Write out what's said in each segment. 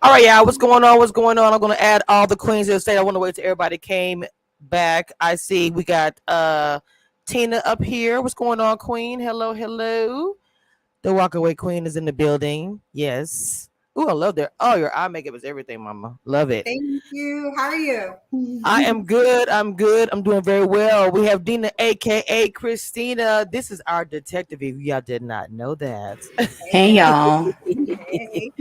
All right, yeah. What's going on? What's going on? I'm gonna add all the queens to the state. I want to wait till everybody came back. I see we got Tina up here. What's going on, Queen? Hello, hello. The Walkaway Queen is in the building. Yes. Ooh, I love that. Oh, your eye makeup is everything, Mama. Love it. Thank you. How are you? I am good. I'm good. I'm doing very well. We have Dina, aka Christina. This is our detective. If y'all did not know that. Hey y'all. Hey.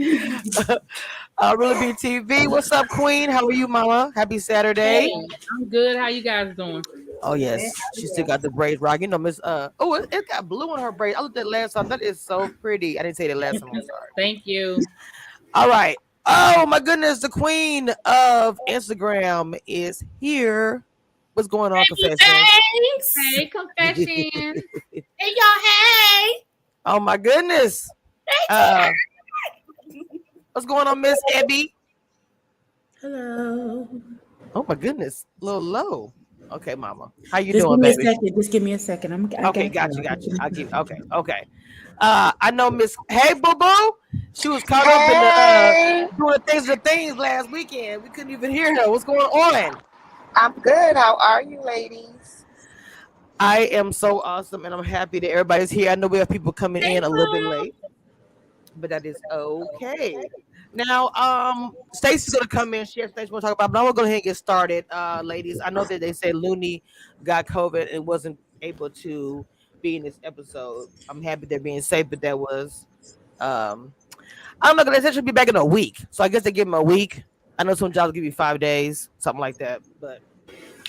Really be TV. What's up, Queen? How are you, Mama? Happy Saturday. Hey, I'm good. How you guys doing? Oh Good. yes, she still got the braids rock. You know, Miss. Oh, it got blue in her braid. I looked at it last time. That is so pretty. I didn't say that last time. I'm sorry. Thank you. All right. Oh my goodness, the queen of Instagram is here. What's going on, Confessions? Thanks. Hey, confession. Hey, y'all. Hey. Oh my goodness. Uh, what's going on, Miss Abby? Hello. Oh my goodness, a little low. Okay, Mama, how you Just doing, give me baby? a second. Just give me a second. Okay, got you. I'll give. Okay. I know Miss. Hey, Boo Boo. She was caught up in the doing the things last weekend. We couldn't even hear her. What's going on? I'm good. How are you, ladies? I am so awesome, and I'm happy that everybody's here. I know we have people coming in a little bit late, but that is okay. Now, Stacy's gonna come in. She has things we'll talk about, but I'm gonna go ahead and get started, ladies. I know that they said Looney got COVID and wasn't able to be in this episode. I'm happy they're being safe, but that was, I don't know. Because they said she'll be back in a week, so I guess they give him a week. I know some jobs give you 5 days, something like that, but.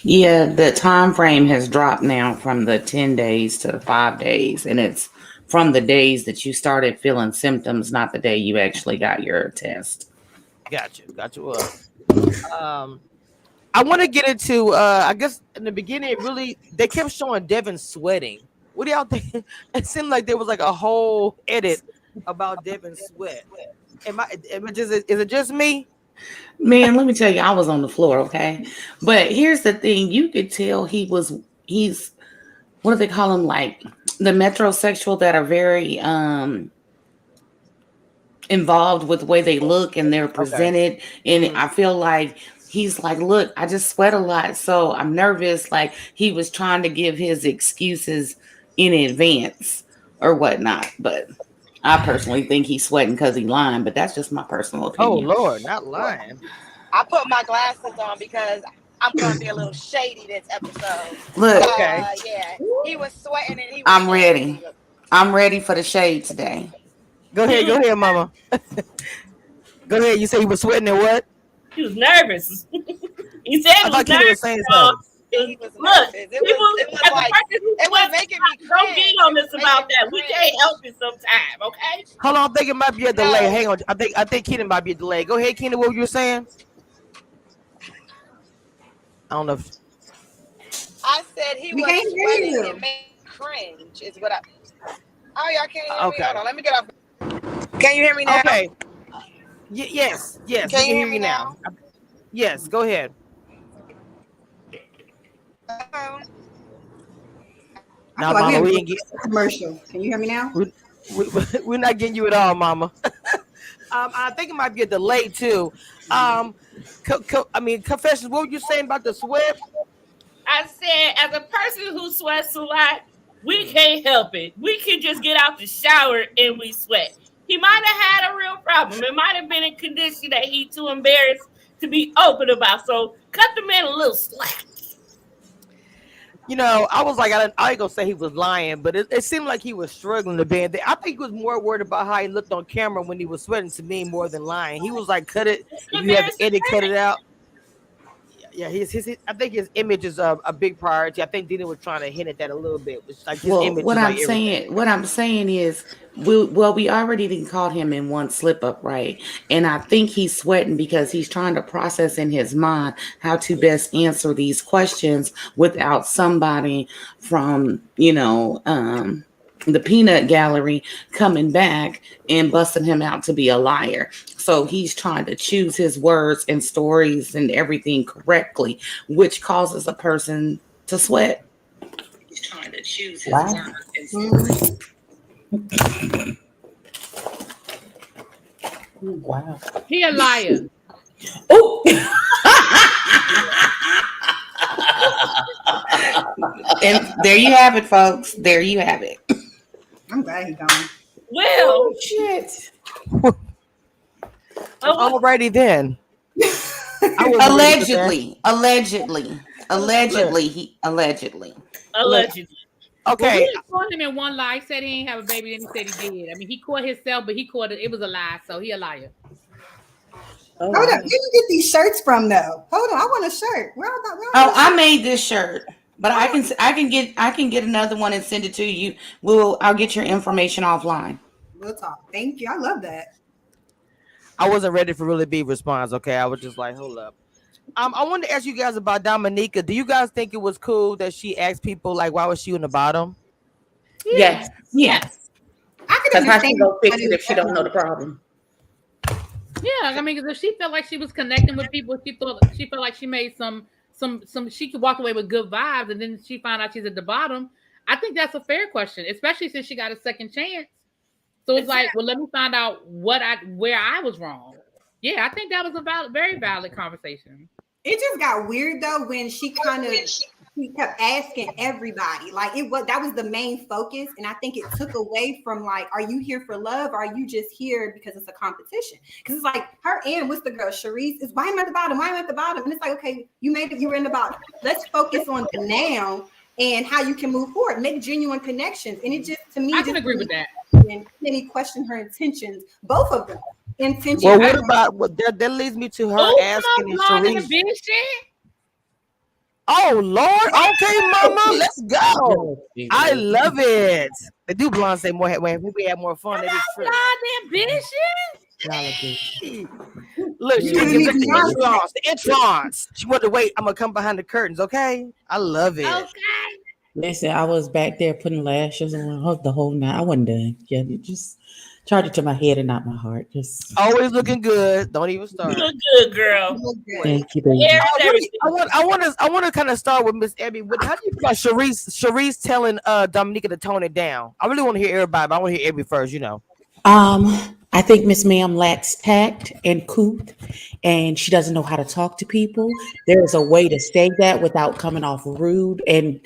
Yeah, the time frame has dropped now from the 10 days to 5 days, and it's from the days that you started feeling symptoms, not the day you actually got your test. Got you. I want to get into. I guess in the beginning, really, they kept showing Devin sweating. What do y'all think? It seemed like there was like a whole edit about Devin's sweat. Am it just? Is it just me? Man, let me tell you, I was on the floor, okay? But here's the thing, you could tell he's what do they call them, like the metrosexual that are very involved with the way they look and they're presented. Okay. And I feel like he's like, look, I just sweat a lot, so I'm nervous. Like he was trying to give his excuses in advance or whatnot. But I personally think he's sweating because he's lying, but that's just my personal opinion. Oh Lord, not lying. I put my glasses on because I'm going to be a little shady this episode. Look, okay. Yeah, he was sweating and he was. I'm ready. I'm ready for the shade today. Go ahead, Mama. Go ahead. You say he was sweating and what? He was nervous. He said he was nervous. He was look, it was making me cringe. Don't get on us about that. We can't help it sometime, okay? Hold on, I think it might be a delay. Hang on. I think Keenan might be a delay. Go ahead, Keenan. What you were saying? I don't know. I said he was sweating and made cringe. Is what I. Oh, y'all can't hear me. Hold on, let me get off. Can you hear me now? Okay. Yes. Can you hear me now? Yes. Go ahead. Now, Mama, we didn't get a commercial. Can you hear me now? We're not getting you at all, Mama. I think it might be a delay too. Confessions. What were you saying about the sweat? I said, as a person who sweats a lot, we can't help it. We can just get out the shower and we sweat. He might have had a real problem. It might have been a condition that he's too embarrassed to be open about. So cut the man a little slack. You know, I was like, I ain't gonna say he was lying, but it seemed like he was struggling to be. I think he was more worried about how he looked on camera when he was sweating to me more than lying. He was like, cut it. If you have the edit, cut it out. Yeah, I think his image is a big priority. I think Dina was trying to hint at that a little bit. It's like his image. What I'm saying is, we already didn't caught him in one slip up, right? And I think he's sweating because he's trying to process in his mind how to best answer these questions without somebody from, the peanut gallery coming back and busting him out to be a liar. So he's trying to choose his words and stories and everything correctly, which causes a person to sweat. He's trying to choose his words and stories. Wow. He a liar. Oh. And there you have it, folks. There you have it. I'm glad he's gone. Well, Shit. Alrighty then. Allegedly. Okay. Well, we caught him in one lie. He said he ain't have a baby, and he said he did. I mean, he caught himself, but he caught it. It was a lie, so he a liar. Hold up. Where you get these shirts from, though? Hold on. I want a shirt. I made this shirt, but I can get another one and send it to you. I'll get your information offline. We'll talk. Thank you. I love that. I wasn't ready for really big response. Okay, I was just like, hold up. I wanted to ask you guys about Dominica. Do you guys think it was cool that she asked people like, why was she in the bottom? Yes. I Because how she gonna fix it if she don't know the problem? Yeah, I mean, because if she felt like she was connecting with people, she felt like she made some. She could walk away with good vibes, and then she found out she's at the bottom. I think that's a fair question, especially since she got a second chance. So it's like, well, let me find out where I was wrong. Yeah, I think that was a very valid conversation. It just got weird though when she kept asking everybody. Like that was the main focus, and I think it took away from like, are you here for love? Or are you just here because it's a competition? Because it's like her and what's the girl Charisse is why am I at the bottom? Why am I at the bottom? And it's like, okay, you made it. You were in the bottom. Let's focus on the now and how you can move forward, make genuine connections. And it just to me, I can agree with that. And then he questioned her intentions, both of them. Intentions. Well, what about that leads me to her asking Charisse. Oh Lord, okay, Mama, let's go. I love it. They do blonde say more. When we have more fun, that is true. Look, she didn't give the entrance. She wanted to wait. I'm gonna come behind the curtains. Okay, I love it. Okay. Listen, I was back there putting lashes on the whole night. I wasn't done. Yeah, just charge it to my head and not my heart. Just always looking good. Don't even start. You look good, girl. Thank you, baby. I want to kind of start with Miss Abby. How do you feel about Charisse telling Dominica to tone it down? I really want to hear everybody, but I want to hear Abby first. You know. I think Miss Ma'am lacks tact and couth, and she doesn't know how to talk to people. There is a way to say that without coming off rude and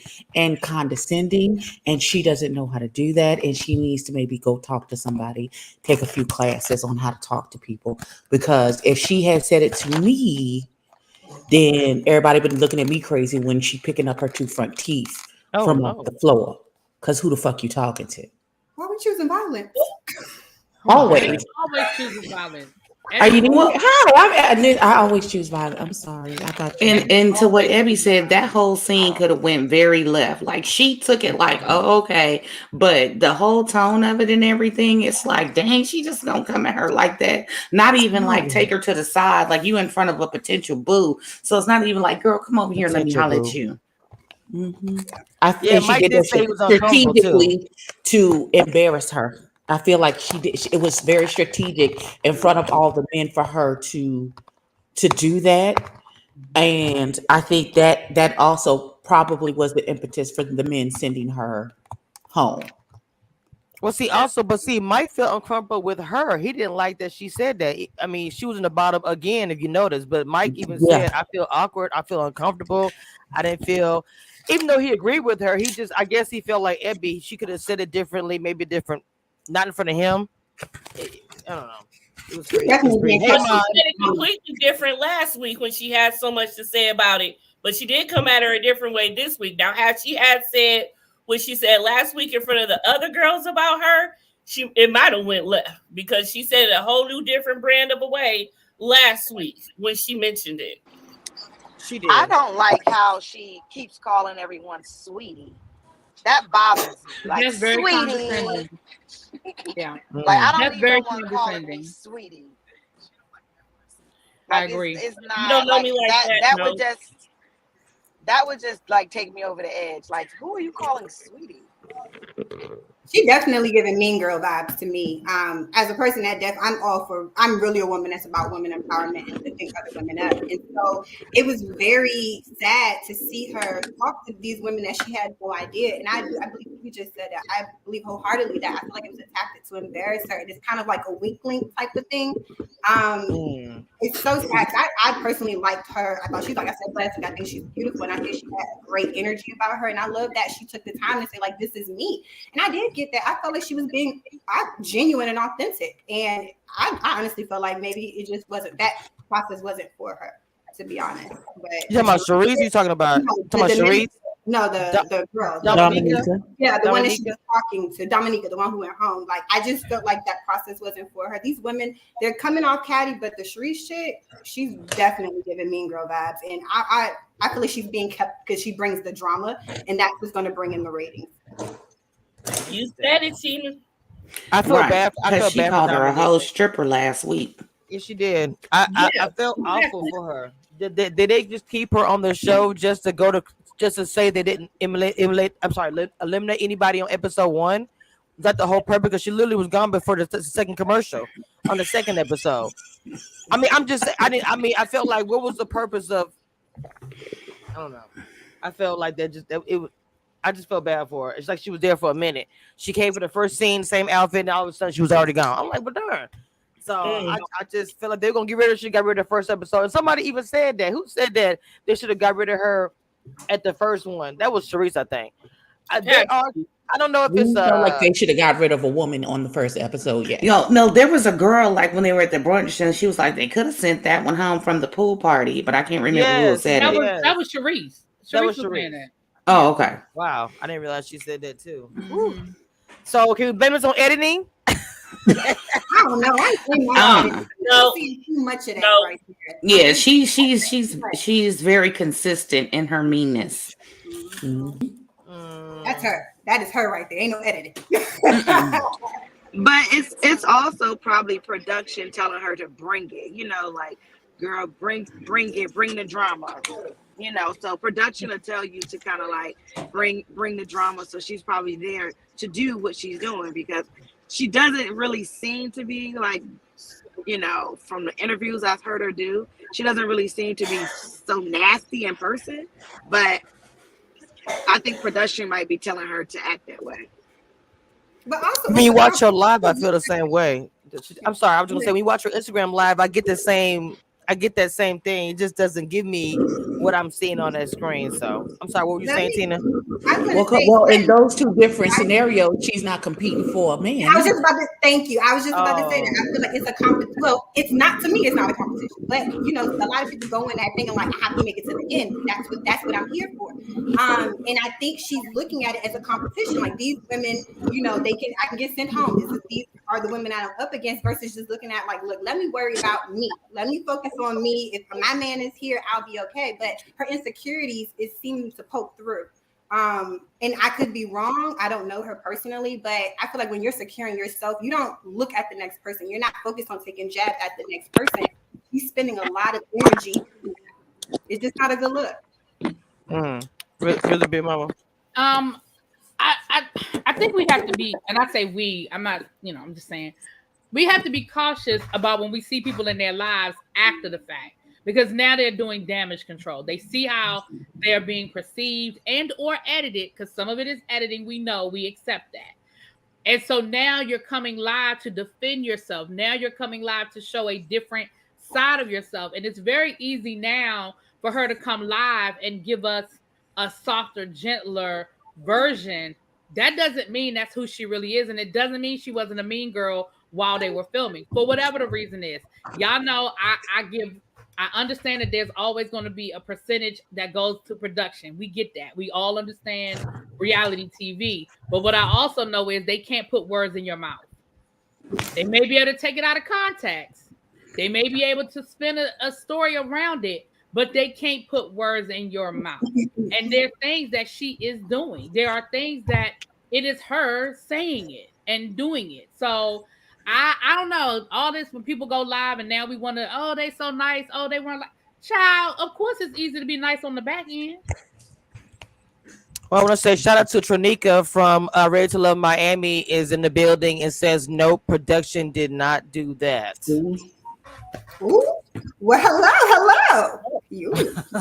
condescending, and she doesn't know how to do that. And she needs to maybe go talk to somebody, take a few classes on how to talk to people. Because if she had said it to me, then everybody would be looking at me crazy when she picking up her two front teeth from off the floor. Because who the fuck you talking to? Why are we choosing violence? Always choosing violence. Are you how? I always choose violence. I'm sorry. I thought. And to what Abby said, that whole scene could have went very left. Like she took it like, oh, okay, but the whole tone of it and everything, it's like, dang, she just gonna come at her like that. Not even like take her to the side, like you in front of a potential boo. So it's not even like, girl, come over here, and let me holler at you. Mm-hmm. I think she did that strategically to embarrass her. I feel like she did. It was very strategic in front of all the men for her to do that, and I think that also probably was the impetus for the men sending her home. Well, Mike felt uncomfortable with her. He didn't like that she said that. I mean, she was in the bottom again, if you notice. But Mike even said, "I feel awkward. I feel uncomfortable. I didn't feel." Even though he agreed with her, I guess he felt like Abby. She could have said it differently, maybe different. Not in front of him. I don't know. It was crazy. She said it completely different last week when she had so much to say about it. But she did come at her a different way this week. Now, had she said what she said last week in front of the other girls about her, it might have went left because she said a whole new different brand of a way last week when she mentioned it. She did. I don't like how she keeps calling everyone sweetie. That bothers me. Like, that's very condescending. Yeah. Like, I don't that's need very no one calling me sweetie. Like, I agree. It's not, you don't know me like that. That would just like take me over the edge. Like, who are you calling sweetie? She definitely giving mean girl vibes to me. As a person that I'm really a woman that's about women empowerment and lifting other women up. And so it was very sad to see her talk to these women that she had no idea. And I believe you just said that. I believe wholeheartedly that I feel like it was a tactic to embarrass her. It's kind of like a weak link type of thing. It's so sad. I personally liked her. I thought she, like I said last week, I think she's beautiful, and I think she had a great energy about her. And I love that she took the time to say, like, this is me. And I did get that. I felt like she was being genuine and authentic. And I honestly felt like maybe it just wasn't, that process wasn't for her, to be honest. But you talking about Charisse? You talking about Charisse? No, the girl, Dominica. Yeah, the one that she was talking to, Dominica, the one who went home. Like, I just felt like that process wasn't for her. These women, they're coming off catty, but the Charisse chick, she's definitely giving mean girl vibes. And I feel like she's being kept because she brings the drama, and that's what's going to bring in the ratings. You said it, Tina. I feel bad. She called her a whole stripper last week. Yeah, she did. I felt awful for her. Did they just keep her on the show just to say they didn't eliminate anybody on episode 1? Is that the whole purpose? Because she literally was gone before the second commercial on the second episode. I mean, I felt like, what was the purpose of? I don't know. I felt like I just felt bad for her. It's like she was there for a minute. She came for the first scene, same outfit, and all of a sudden she was already gone. I'm like, but darn. So I just feel like they're gonna get rid of her. She got rid of the first episode. And somebody even said that. Who said that they should have got rid of her at the first one? That was Charisse, I think. I don't know if it's like they should have got rid of a woman on the first episode. Yeah. No, there was a girl, like when they were at the brunch, and she was like, they could have sent that one home from the pool party, but I can't remember who said it. That was Charisse. That was Charisse. Oh, okay. Wow, I didn't realize she said that too. Mm-hmm. So can we blame us on editing? I don't know. I don't see too much of that right there. Yeah, she's very consistent in her meanness. That's her. That is her right there. Ain't no editing. But it's also probably production telling her to bring it. You know, like, girl, bring it, bring the drama. You know, so production will tell you to kind of like bring the drama. So she's probably there to do what she's doing, because she doesn't really seem to be like, you know, from the interviews I've heard her do, she doesn't really seem to be so nasty in person. But I think production might be telling her to act that way. But also, when you watch her live, I feel the same way. I'm sorry, I was gonna say, when you watch her Instagram live, I get that same thing. It just doesn't give me what I'm seeing on that screen. So I'm sorry, what were you saying, Tina? Well, in those two different scenarios, she's not competing for a man. I was just about to thank you. I was just about to say that. I feel like it's a competition. Well, it's not, to me, it's not a competition. But you know, a lot of people go in that thinking like, I have to make it to the end. That's what I'm here for. And I think she's looking at it as a competition. Like, these women, you know, I can get sent home. These are the women I'm up against, versus just looking at like, look, let me worry about me. Let me focus on me. If my man is here, I'll be okay. But her insecurities, it seems to poke through. And I could be wrong. I don't know her personally, but I feel like when you're securing yourself, you don't look at the next person. You're not focused on taking jabs at the next person. You're spending a lot of energy. It's just not a good look. Really big mama. I think we have to be, and I say we, I'm not, you know, I'm just saying, we have to be cautious about when we see people in their lives after the fact, because now they're doing damage control. They see how they're being perceived and or edited, because some of it is editing. We know, we accept that. And so now you're coming live to defend yourself. Now you're coming live to show a different side of yourself. And it's very easy now for her to come live and give us a softer, gentler version. That doesn't mean that's who she really is. And it doesn't mean she wasn't a mean girl while they were filming, for whatever the reason is. Y'all know I understand that there's always going to be a percentage that goes to production. We get that. We all understand reality TV. But what I also know is they can't put words in your mouth. They may be able to take it out of context. They may be able to spin a story around it, but they can't put words in your mouth. And there are things that she is doing. There are things that it is her saying it and doing it. So I don't know. All this, when people go live and now we want to, oh, they so nice. Oh, they weren't like, child, of course it's easy to be nice on the back end. Well, I want to say shout out to Tronika from Ready to Love Miami is in the building and says no, production did not do that. Ooh. Well, hello. You.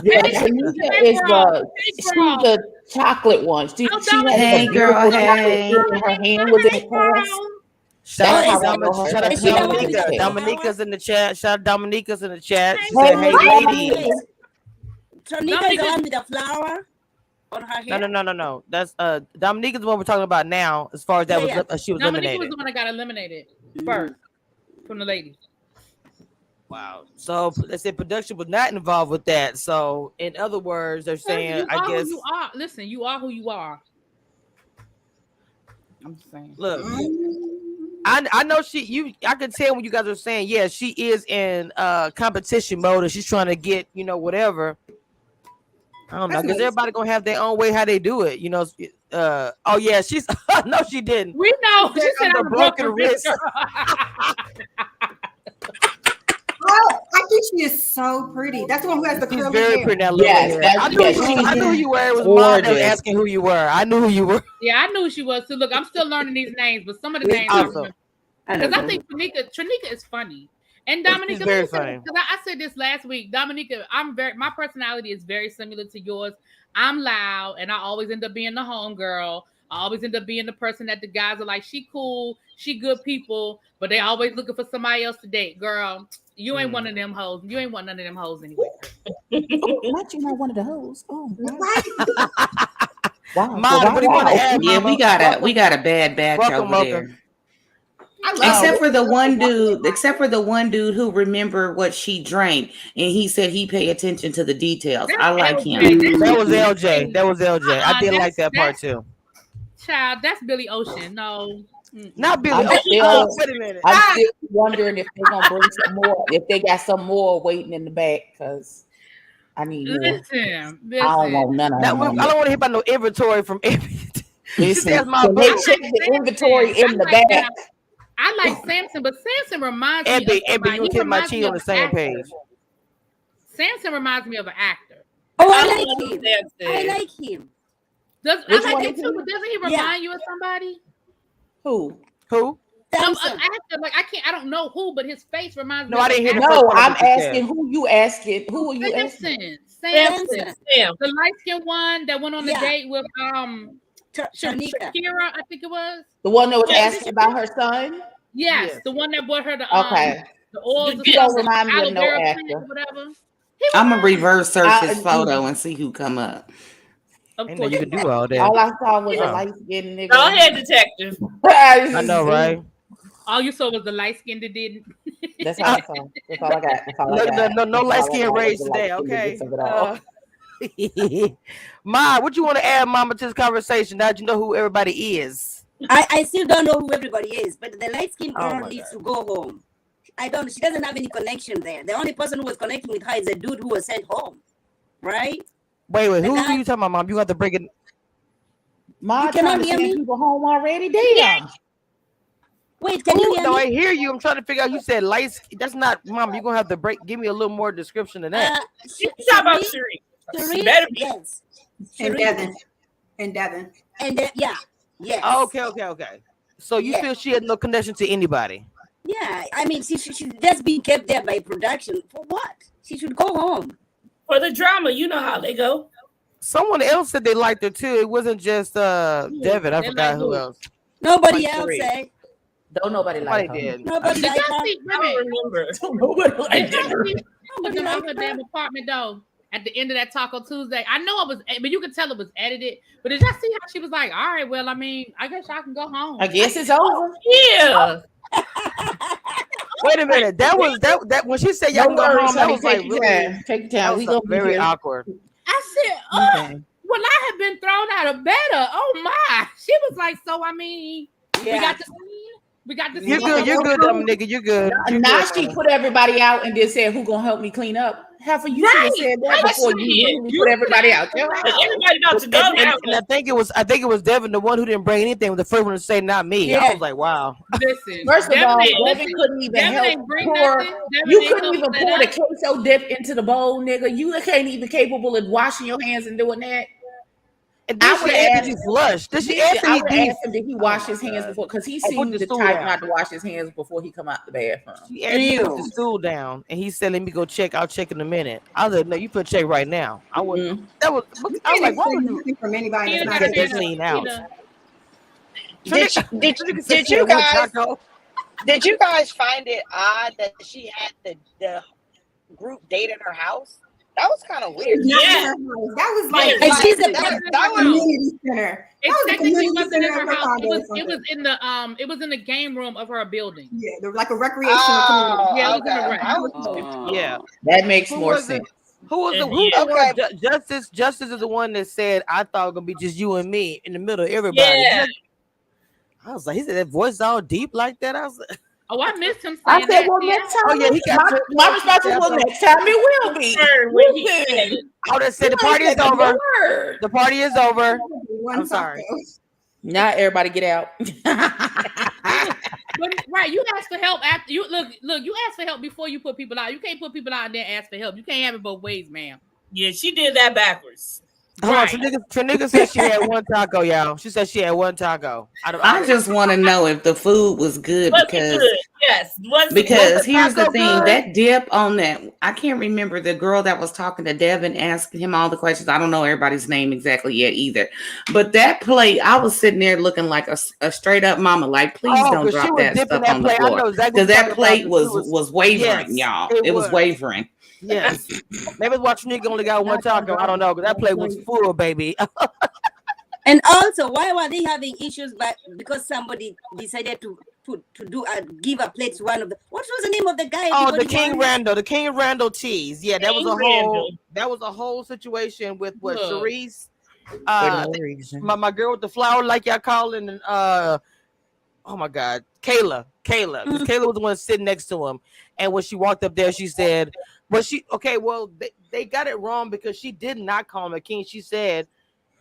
Yeah, Tanika is she's the chocolate one. She Hey, girl, hey. Her hand was in the past. Shout out to Dominica. Dominica's in the chat. Shout out Dominica's in the chat. She Hey, said, hey, ladies. Tronika is the one with the flower on her hair. No. That's Dominica's the one we're talking about now. As far as that was, she was Dominica eliminated. was the one that got eliminated first from the ladies. Wow. So they said production was not involved with that. So in other words, they're saying, I guess. You are. Listen, you are who you are. I'm just saying. Look, I know I can tell when you guys are saying, yeah, she is in competition mode and she's trying to get, whatever. I don't know, because everybody gonna have their own way how they do it, oh yeah, she's no, she didn't. We know she said I'm a broken wrist. Oh, I think she is so pretty. That's the one who has the She's curly very hair. pretty. That Yes, I knew who you were. It was mom that was asking who you were. I knew who you were. Yeah, I knew she was. So look, I'm still learning these names, but some of the Me names also. because I think Tronika is funny. And Dominica, She's very funny. I said this last week. Dominica, my personality is very similar to yours. I'm loud, and I always end up being the home girl. I always end up being the person that the guys are like, she cool, she good people, but they always looking for somebody else to date. Girl, you ain't one of them hoes. You ain't one none of them hoes anyway. Not you not one of the hoes. Oh, wow. Mom, what do you want to add? Yeah, Mama? we got a bad batch Welcome, over there. welcome. Except for the one dude who remembered what she drank, and he said he paid attention to the details. I like him. That was LJ. I did like that part too. Child, that's Billy Ocean. No. Not Billy. I'm still, Wait a minute. I'm still wondering if they're gonna bring some more. If they got some more waiting in the back, because I need more. Listen. I don't want none of I them. don't want to hear about no inventory from every. Listen, That's my can they book. check the inventory in the back? I like Samson, but Samson reminds me of Ebby, somebody. you He and my reminds cheat me on the of same an actor. page. Samson reminds me of an actor. Oh, I like him. I like him. I like him too, but doesn't he remind you of somebody? Who? Who? An actor, like I don't know who, but his face reminds me. No, I didn't hear the No, first part I'm of what you said. asking who you asking. Who are you asking? Samson. The light skinned one that went on the date with Dominica. Shakira, I think it was. The one that was asking about her son? Yes, the one that brought her the the oils. You don't remind me of no actor. Whatever. I'm gonna reverse search his photo and see who come up. Of Ain't course, no you can do all that. All I saw was a light skinned nigga. Go ahead, detective. I know, right? all you saw was the light skinned that didn't. That's all I saw. That's all I got. That's all I got. No light skin race today, okay? Ma, what you want to add, Mama, to this conversation? Now that you know who everybody is. I still don't know who everybody is, but the light skinned girl needs to go home. She doesn't have any connection there. The only person who was connecting with her is a dude who was sent home. Right? Wait, who are you talking about, Mom? You have to break it. Ma, you cannot hear me? People home already? Damn. Wait, can you hear No, me? I hear you. I'm trying to figure out. You said light skin. That's not, Mom. You're gonna have to break. Give me a little more description than that. You talk about Charisse. Charisse, Better be. yes. And Devin. And Devin. And then, yeah. Yes. Oh, okay. So you feel she had no connection to anybody? Yeah, I mean, she's just being kept there by production. For what? She should go home. For the drama, you know how they go. Someone else said they liked her too. It wasn't just Devin. I forgot who else. Nobody Like else Charisse. said. Don't nobody like her. did. Nobody Did like y'all her. see? I don't remember. Nobody like her. Nobody like her damn apartment though. At the end of that Taco Tuesday, I know it was, but you could tell it was edited. But did y'all see how she was like, "All right, well, I mean, I guess I can go home." I guess it's over. Yeah. Wait a minute. That was that when she said y'all can go home. That was like really Take that time. was We gonna very be here. awkward. I said, well, I have been thrown out of bed. Oh my! She was like, so I mean, we got the scene. We got the scene. You're good, Dominica. You're good. Now she put everybody out and then said, "Who gonna help me clean up?" Half of you should have said that before you put everybody out. Everybody about to go now. And I think it was Devin, the one who didn't bring anything, was the first one to say, "Not me." I was like, "Wow." Listen, First of all, Devin Devin couldn't even Devin help ain't bring pour. nothing. Devin You ain't couldn't even help pour the set queso dip into the bowl, nigga. You ain't even capable of washing your hands and doing that. And then I she would asked ask. if he flushed. Did she Listen, ask I him? would ask him, did he wash my his hands God. before? Because he Oh, put seemed the the stool type down. not to wash his hands before he come out the bathroom. She asked me to put the Ew. stool down, and he said, "Let me go check. I'll check in a minute." I was like, "No, you put check right now." I would. Mm. That was. You I was can't like, "Why expect would you nothing from anybody that's Tina not got get that Tina. clean out?" Tina. Did She you had one guys taco. did you guys find it odd that she had the group date at her house? That was kind of weird. not Yeah. in her house. That was like, And she's the That was community center. It That was a technically community wasn't in center her of her house. condo or It something. was in the game room of her building. Yeah, there was like a recreational community. Yeah, it was in okay. the rec. I was just confused. Yeah. That makes Who more was it? sense. Who was the Yeah. one? Okay. Justice. Justice is the one that said, "I thought it was gonna be just you and me in the middle of everybody." Yeah. I was like, he said that voice all deep like that. I was like, Oh, I missed him I saying said, that. well, Yeah. next time, oh yeah, he got my response is, well, next time it will be. Her when he said Listen, it. Oh, they said the you ain't party is said the over. word. The party is over. One I'm sorry. taco. Now everybody get out. But, right, you ask for help after you look. You ask for help before you put people out. You can't put people out and then ask for help. You can't have it both ways, ma'am. Yeah, she did that backwards. Hold on, Right. Tanika said she had one taco, y'all. She said she had one taco. I just want to know if the food was good Was it because good? Yes. Was because the here's the taco thing, good? that dip on that, I can't remember the girl that was talking to Devin, asking him all the questions. I don't know everybody's name exactly yet either. But that plate, I was sitting there looking like a straight up mama, like, please don't 'cause she drop was that dipping stuff that on the plate. I know floor. exactly Because what you're that talking plate about. was wavering, Yes, y'all. it It was was. wavering. Yes. Maybe it's watching nigga only got one taco. I don't know, because that plate was full, baby. And also, why were they having issues? But because somebody decided to give a plate to one of the, what was the name of the guy? Oh, the everybody King wanted? Randall, the King Randall tease. Yeah, that was King a whole Randall. that was a whole situation with what Look. Charisse, For no reason. my girl with the flower, like y'all calling, and oh my God, Kayla, because Kayla was the one sitting next to him, and when she walked up there, she said, "Well, they got it wrong because she did not call him a king. She said,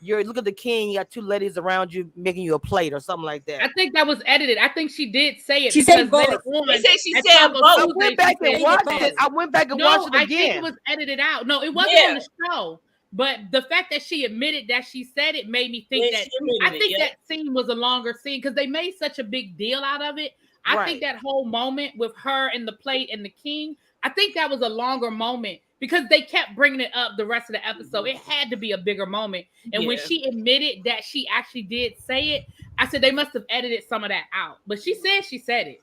look at the king. You got two ladies around you making you a plate or something like that." I think that was edited. I think she did say it. She said because later both. on, They said she at said Taco both. I Tuesday, went back she and said watched both. it. I went back and No, watched it I again. think it was edited out. No, it wasn't Yeah. on the show. But the fact that she admitted that she said it made me think Yeah, that she admitted I think it, yeah. that scene was a longer scene because they made such a big deal out of it. I Right. think that whole moment with her and the plate and the king, I think that was a longer moment because they kept bringing it up the rest of the episode. It had to be a bigger moment. And when Yeah. she admitted that she actually did say it, I said they must have edited some of that out. But she said it.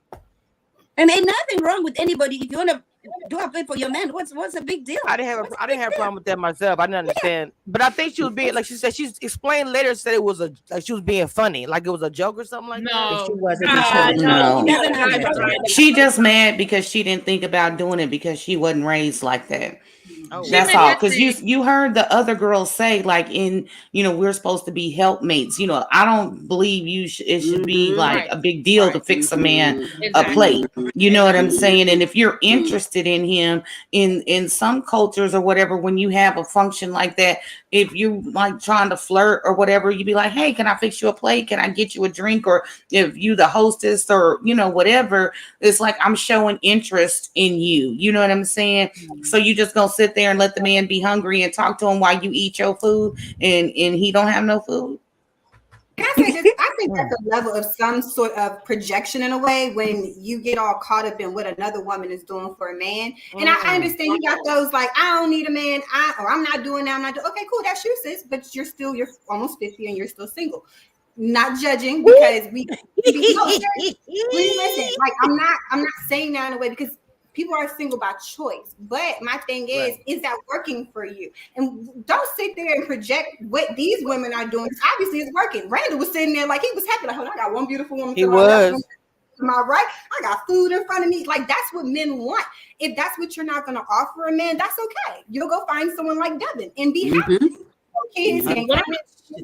And ain't nothing wrong with anybody. If you want to do a plate for your man, what's a big deal? I didn't have What's a problem with that myself. I didn't understand, but I think she was being, like she said, she's explained later, said it was like she was being funny, like it was a joke or something like that. No. She wasn't. No. She doesn't have it. She just mad because she didn't think about doing it because she wasn't raised like that. Oh, She That's meant all. that Because you heard the other girls say, like, we're supposed to be helpmates. I don't believe it should be like Right. a big deal to Right. fix a man a Exactly. plate. You know what I'm saying? And if you're interested in him, in some cultures or whatever, when you have a function like that, if you like trying to flirt or whatever, you'd be like, hey, can I fix you a plate? Can I get you a drink? Or if you the hostess or whatever, it's like I'm showing interest in you. You know what I'm saying? So you just gonna sit there and let the man be hungry and talk to him while you eat your food and he don't have no food? I think that's a level of some sort of projection in a way when you get all caught up in what another woman is doing for a man. And I understand you got those like, I don't need a man, I'm not doing that. I'm not doing. Okay, cool, that's you, sis. But you're almost 50 and you're still single. Not judging because we listen. Like I'm not saying that in a way because people are single by choice. But my thing is that working for you? And don't sit there and project what these women are doing. Obviously, it's working. Randall was sitting there like he was happy. Like, hold on, I got one beautiful woman. He was. To my right, I got food in front of me. Like that's what men want. If that's what you're not going to offer a man, that's okay. You'll go find someone like Devin and be happy. Kids and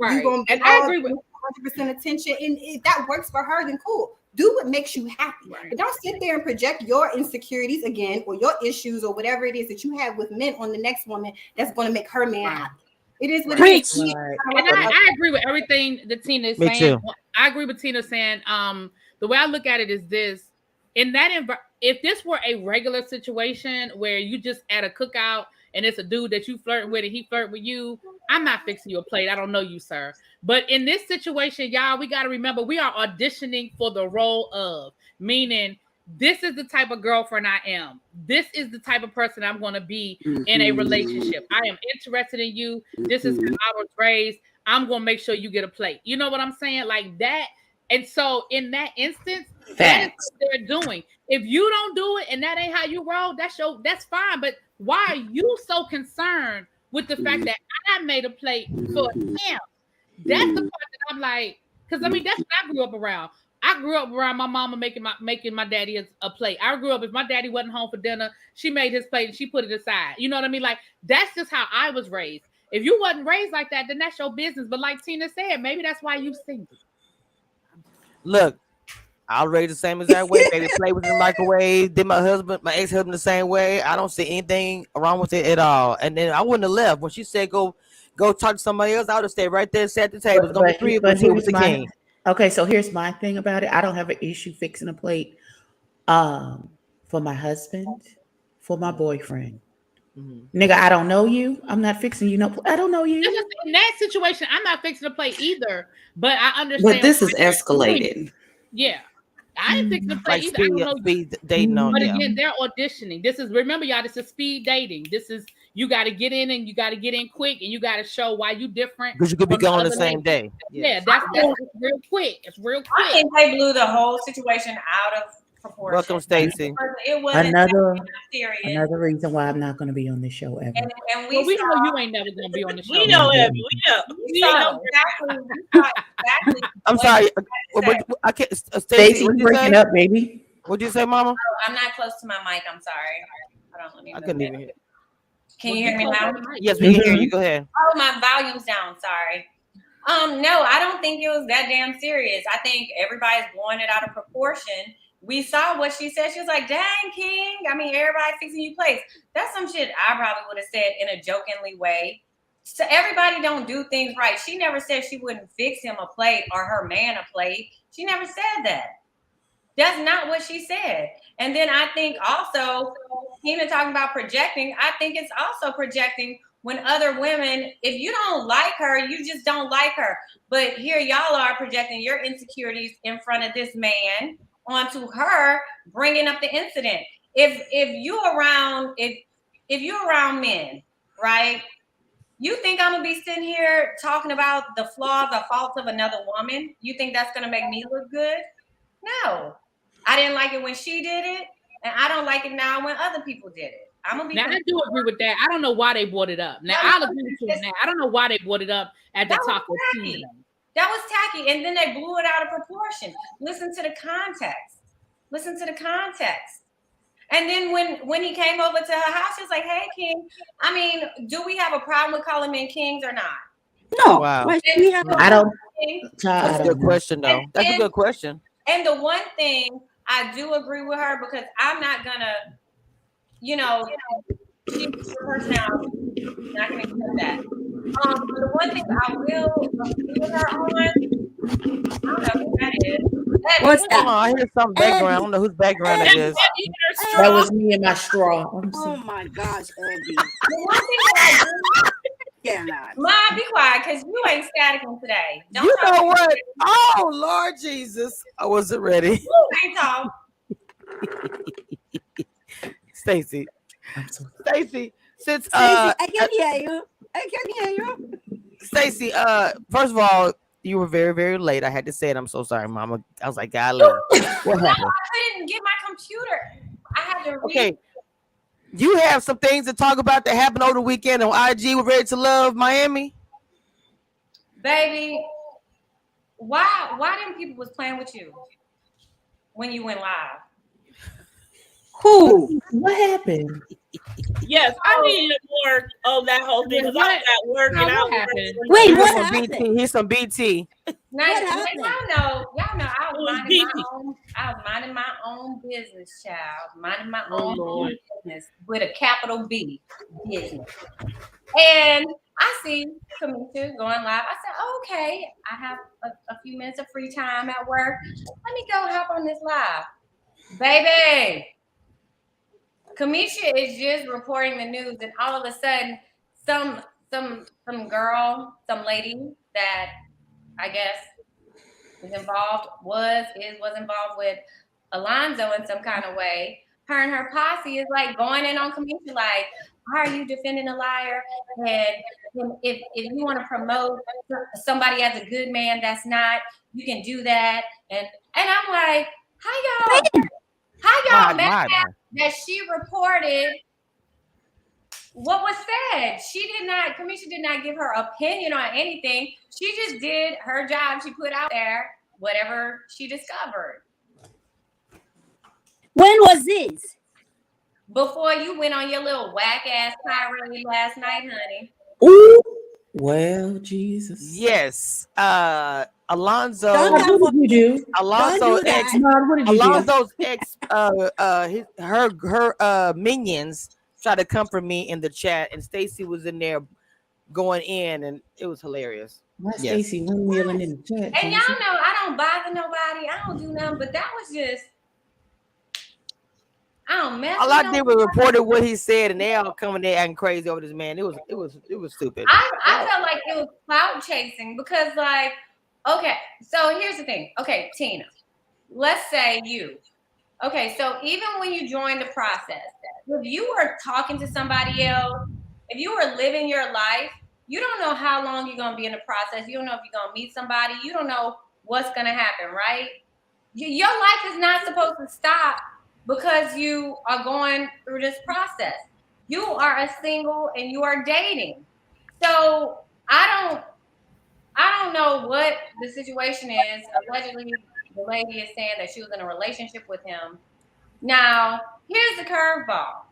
Right. you're going to And I agree with 100% attention, and if that works for her, then cool. Do what makes you happy. Right. But don't sit there and project your insecurities again or your issues or whatever it is that you have with men on the next woman that's going to make her man happy. It is what it is. Preach. And I agree with everything that Tina is Me saying. too. I agree with Tina saying, the way I look at it is this: in that if this were a regular situation where you just at a cookout and it's a dude that you flirt with and he flirt with you, I'm not fixing you a plate. I don't know you, sir. But in this situation, y'all, we got to remember we are auditioning for the role of, meaning this is the type of girlfriend I am. This is the type of person I'm going to be in a relationship. I am interested in you. This is how I was raised. I'm going to make sure you get a plate. You know what I'm saying? Like that. And so in that instance, that is what they're doing. If you don't do it and that ain't how you roll, that's fine. But why are you so concerned with the fact that I made a plate for him? That's the part that I'm like, because I mean, that's what I grew up around. I grew up around my mama making my daddy a plate. I grew up, if my daddy wasn't home for dinner, she made his plate and she put it aside. You know what I mean? Like, that's just how I was raised. If you wasn't raised like that, then that's your business. But like Tina said, maybe that's why you single. Look, I was raised the same exact way. Baby, play with the microwave. Did my ex-husband the same way. I don't see anything wrong with it at all. And then I wouldn't have left. When she said go talk to somebody else, I would have stayed right there, sat at the table. It's gonna be 3 of us with the king. Okay, so here's my thing about it. I don't have an issue fixing a plate for my husband, for my boyfriend. Nigga, I don't know you. I'm not fixing you. No, I don't know you. In that situation, I'm not fixing a plate either. But I understand. But this is escalated. Yeah. I ain't fixing the play Like either. I don't know. speed dating on. But again, they're auditioning. This is, remember, y'all, this is speed dating. This is, you got to get in and you got to get in quick and you got to show why you different. Because you could be going the same day. Yeah, that's real quick. It's real quick. I think they blew the whole situation out of proportion. Welcome, Stacy. It wasn't serious. Another reason why I'm not going to be on this show ever. And we know you ain't never going to be on the show. We know, Abby. We know. Exactly. I'm sorry. I can't. Stacy, you breaking up, baby. What'd you say, Mama? Oh, I'm not close to my mic. I'm sorry. Hold on, let me I couldn't even hear. Can you hear me now? Yes, we can hear you. Go ahead. Oh, my volume's down. Sorry. No, I don't think it was that damn serious. I think everybody's blowing it out of proportion. We saw what she said. She was like, dang, King. I mean, everybody fixing you plates. That's some shit I probably would have said in a jokingly way. So everybody don't do things right. She never said she wouldn't fix him a plate or her man a plate. She never said that. That's not what she said. And then I think also, Tina talking about projecting, I think it's also projecting when other women, if you don't like her, you just don't like her. But here y'all are projecting your insecurities in front of this man onto her, bringing up the incident. If you're around men, right? You think I'm gonna be sitting here talking about the flaws or faults of another woman? You think that's gonna make me look good? No. I didn't like it when she did it, and I don't like it now when other people did it. I'm gonna be. Now I do agree with that. I don't know why they brought it up. Now I'll agree with you on that. I don't know why they brought it up at the top of the That was tacky, and then they blew it out of proportion. Listen to the context. Listen to the context. And then when he came over to her house, she was like, "Hey, King. I mean, do we have a problem with calling men kings or not?" No. Wow. I don't. That's a good question, though. That's a good question. And the one thing I do agree with her, because I'm not gonna, she's a personality. Not gonna accept that. The one thing I will agree with her on, I don't know who that is. What's that? I hear some background. I don't know whose background it is. That was me and my straw. Oh my gosh, Abby. The one thing that I do, Cannot. Ma, be quiet, because you ain't staticking today. Don't You talk know to what? me. Oh, Lord Jesus. I wasn't ready. You ain't talk. Stacy. Stacy, since I can hear you. I can hear you. Stacy, first of all, you were very, very late. I had to say it. I'm so sorry, Mama. I was like, God, what happened? I couldn't get my computer. I had to read. Okay. You have some things to talk about that happened over the weekend on IG with Ready to Love Miami? Baby, why them people was playing with you when you went live? Who? What happened? Yes, I needed more of that whole thing because I was at work and I was Wait, what happened? BT. Here's some BT. Now, What happened? y'all know I was minding my own business, child. Minding my own business with a capital B business. And I see Kamisha going live. I said, okay, I have a few minutes of free time at work. Let me go hop on this live. Baby, Kamisha is just reporting the news, and all of a sudden, some some lady that I guess was involved with Alonzo in some kind of way. Her and her posse is like going in on Kamisha, like, why are you defending a liar? And if you want to promote somebody as a good man, that's not, you can do that. And I'm like, how y'all mad that she reported what was said? Kamisha did not give her opinion on anything. She just did her job. She put out there whatever she discovered. When was this? Before you went on your little whack ass tirade last night, honey. Ooh, well, Jesus. Yes. Alonzo. What did you do? Alonzo's ex. What did you Alonzo's ex. Her minions tried to comfort me in the chat, and Stacy was in there going in, and it was hilarious. Stacy windmilling in the chat. And y'all know I don't bother nobody. I don't do nothing, but that was just. I don't mess. All I did was reported what he said, and they all coming there acting crazy over this man. It was stupid. I felt like it was clout chasing because, like, okay, so here's the thing. Okay, Tina, let's say you. Okay, so even when you join the process, if you were talking to somebody else, if you were living your life, you don't know how long you're gonna be in the process. You don't know if you're gonna meet somebody. You don't know what's gonna happen, right? Your life is not supposed to stop because you are going through this process. You are a single and you are dating. So I don't know what the situation is. Allegedly, the lady is saying that she was in a relationship with him. Now, here's the curveball.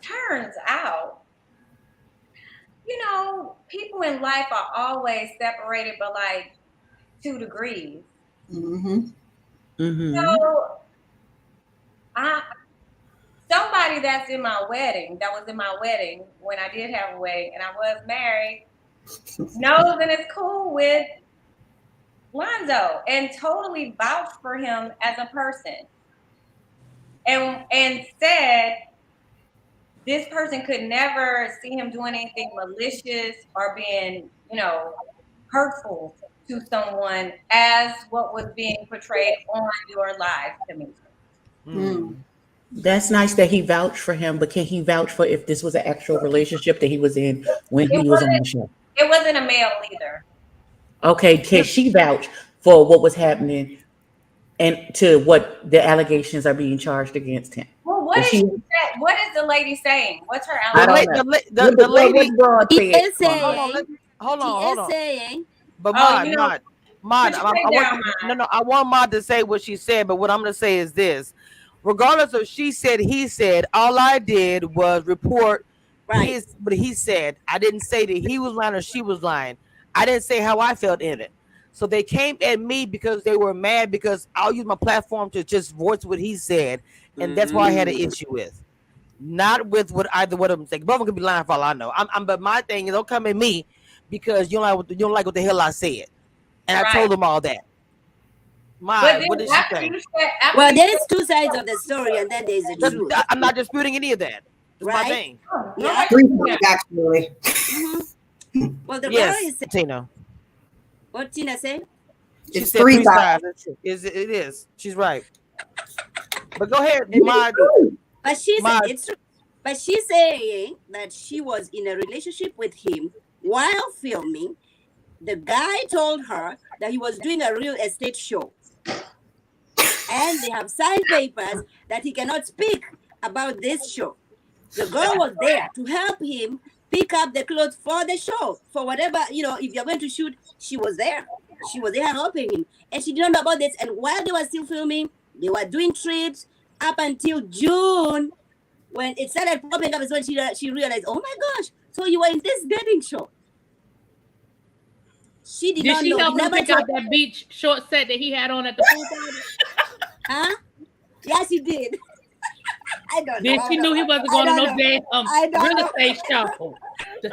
Turns out, people in life are always separated by like 2 degrees. Mm-hmm. Mm-hmm. So, somebody that was in my wedding when I did have a wedding and I was married, knows and is cool with Lonzo and totally vouched for him as a person, and said this person could never see him doing anything malicious or being, hurtful to someone as what was being portrayed on your live to me. That's nice that he vouched for him, but can he vouch for if this was an actual relationship that he was in when he was on the show? It wasn't a male either. Okay, can she vouch for what was happening and to what the allegations are being charged against him? Well, what is the lady saying? What's her allegation? The lady is saying. Hold on. Saying. But Maud, I want Maud to say what she said, but what I'm going to say is this. Regardless of she said, he said, all I did was report what he said. I didn't say that he was lying or she was lying. I didn't say how I felt in it. So they came at me because they were mad because I'll use my platform to just voice what he said. And that's why I had an issue with. Not with what either one of them say. Both of them could be lying for all I know. But my thing is, don't come at me because you don't like what the hell I said. And I told them all that. What did she say? Well, there is 2 sides of the story, and then there's the truth. I'm not disputing any of that. That's my thing. Yeah. Actually. Mm-hmm. Well, the girl is saying, Tina. What Tina said? She said 3 sides. It is. She's right. But go ahead, Maud. But she's saying that she was in a relationship with him while filming. The guy told her that he was doing a real estate show. And they have signed papers that he cannot speak about this show. The girl was there to help him pick up the clothes for the show. For whatever, if you're going to shoot, she was there. She was there helping him. And she didn't know about this. And while they were still filming, they were doing trips up until June. When it started popping up is when she realized, oh my gosh, so you were in this dating show. She did not know. Did she help him pick out that beach short set that he had on at the pool party? Huh? Yes, she did. I don't know. Then she knew he wasn't going to no damn real estate show.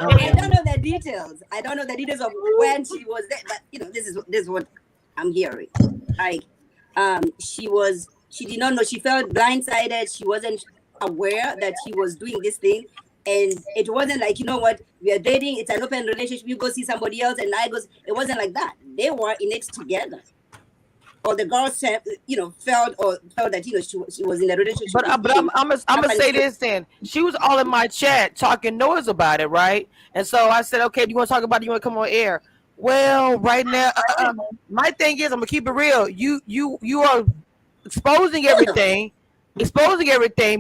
I don't know the details. I don't know the details of when she was there, but this is what I'm hearing. Like, she did not know. She felt blindsided. She wasn't aware that he was doing this thing, And it wasn't like, you know what, we are dating, it's an open relationship, you go see somebody else and I go. It wasn't like that. They were in it together. Or the girl said, felt that she was in a relationship. But I'm gonna say this then. She was all in my chat talking noise about it, right? And so I said, okay, do you want to talk about it? You want to come on air? Well, right now, my thing is, I'm gonna keep it real. You are exposing everything,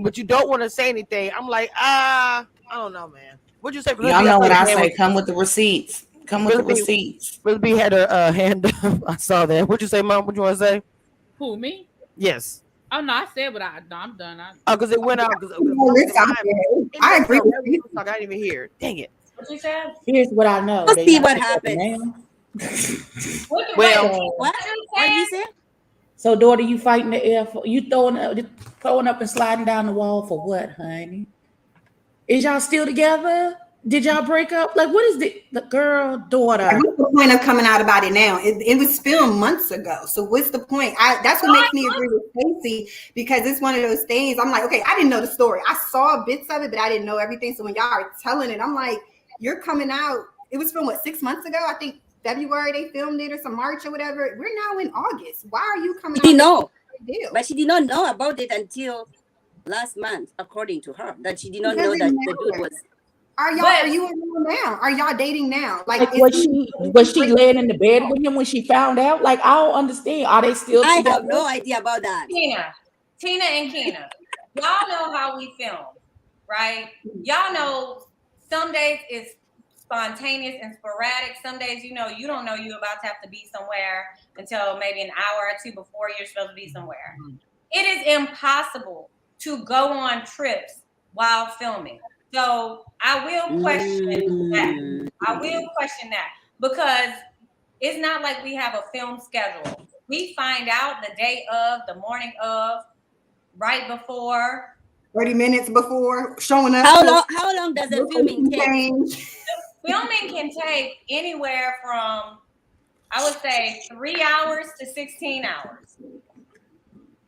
but you don't want to say anything. I'm like, I don't know, man. What'd you say? Y'all know what I say. Come with the receipts. Come with the receipts. Really B had her hand up. I saw that. What'd you say, Mom? What you want to say? Who, me? Yes. Oh no, I said what I'm done. Because it went out. I agree with you. I didn't even hear it. Dang it. What you said? Here's what I know. Let's see what happened. Well, what did you say? So, daughter, you fighting the air for you throwing up and sliding down the wall for what, honey? Is y'all still together? Did y'all break up? Like, what is the girl, daughter? What's the point of coming out about it now? It was filmed months ago. So what's the point? That's what makes me agree with Stacy, because it's one of those things. I'm like, okay, I didn't know the story. I saw bits of it, but I didn't know everything. So when y'all are telling it, I'm like, you're coming out. It was filmed 6 months ago? I think February they filmed it, or some March or whatever. We're now in August. Why are you coming out? No, but she did not know about it until last month, according to her. That she did not know that the dude was. Are you alone now? Are y'all dating now? Like was she laying in the bed with him when she found out? Like, I don't understand. Are they still together? I have no idea about that. Tina and Keena, y'all know how we film, right? Y'all know some days it's spontaneous and sporadic. Some days, you don't know you're about to have to be somewhere until maybe an hour or two before you're supposed to be somewhere. It is impossible to go on trips while filming. So I will question that. Because it's not like we have a film schedule. We find out the day of, the morning of, right before, 30 minutes before showing up. How long does the filming take? Filming can take anywhere from, I would say, 3 hours to 16 hours.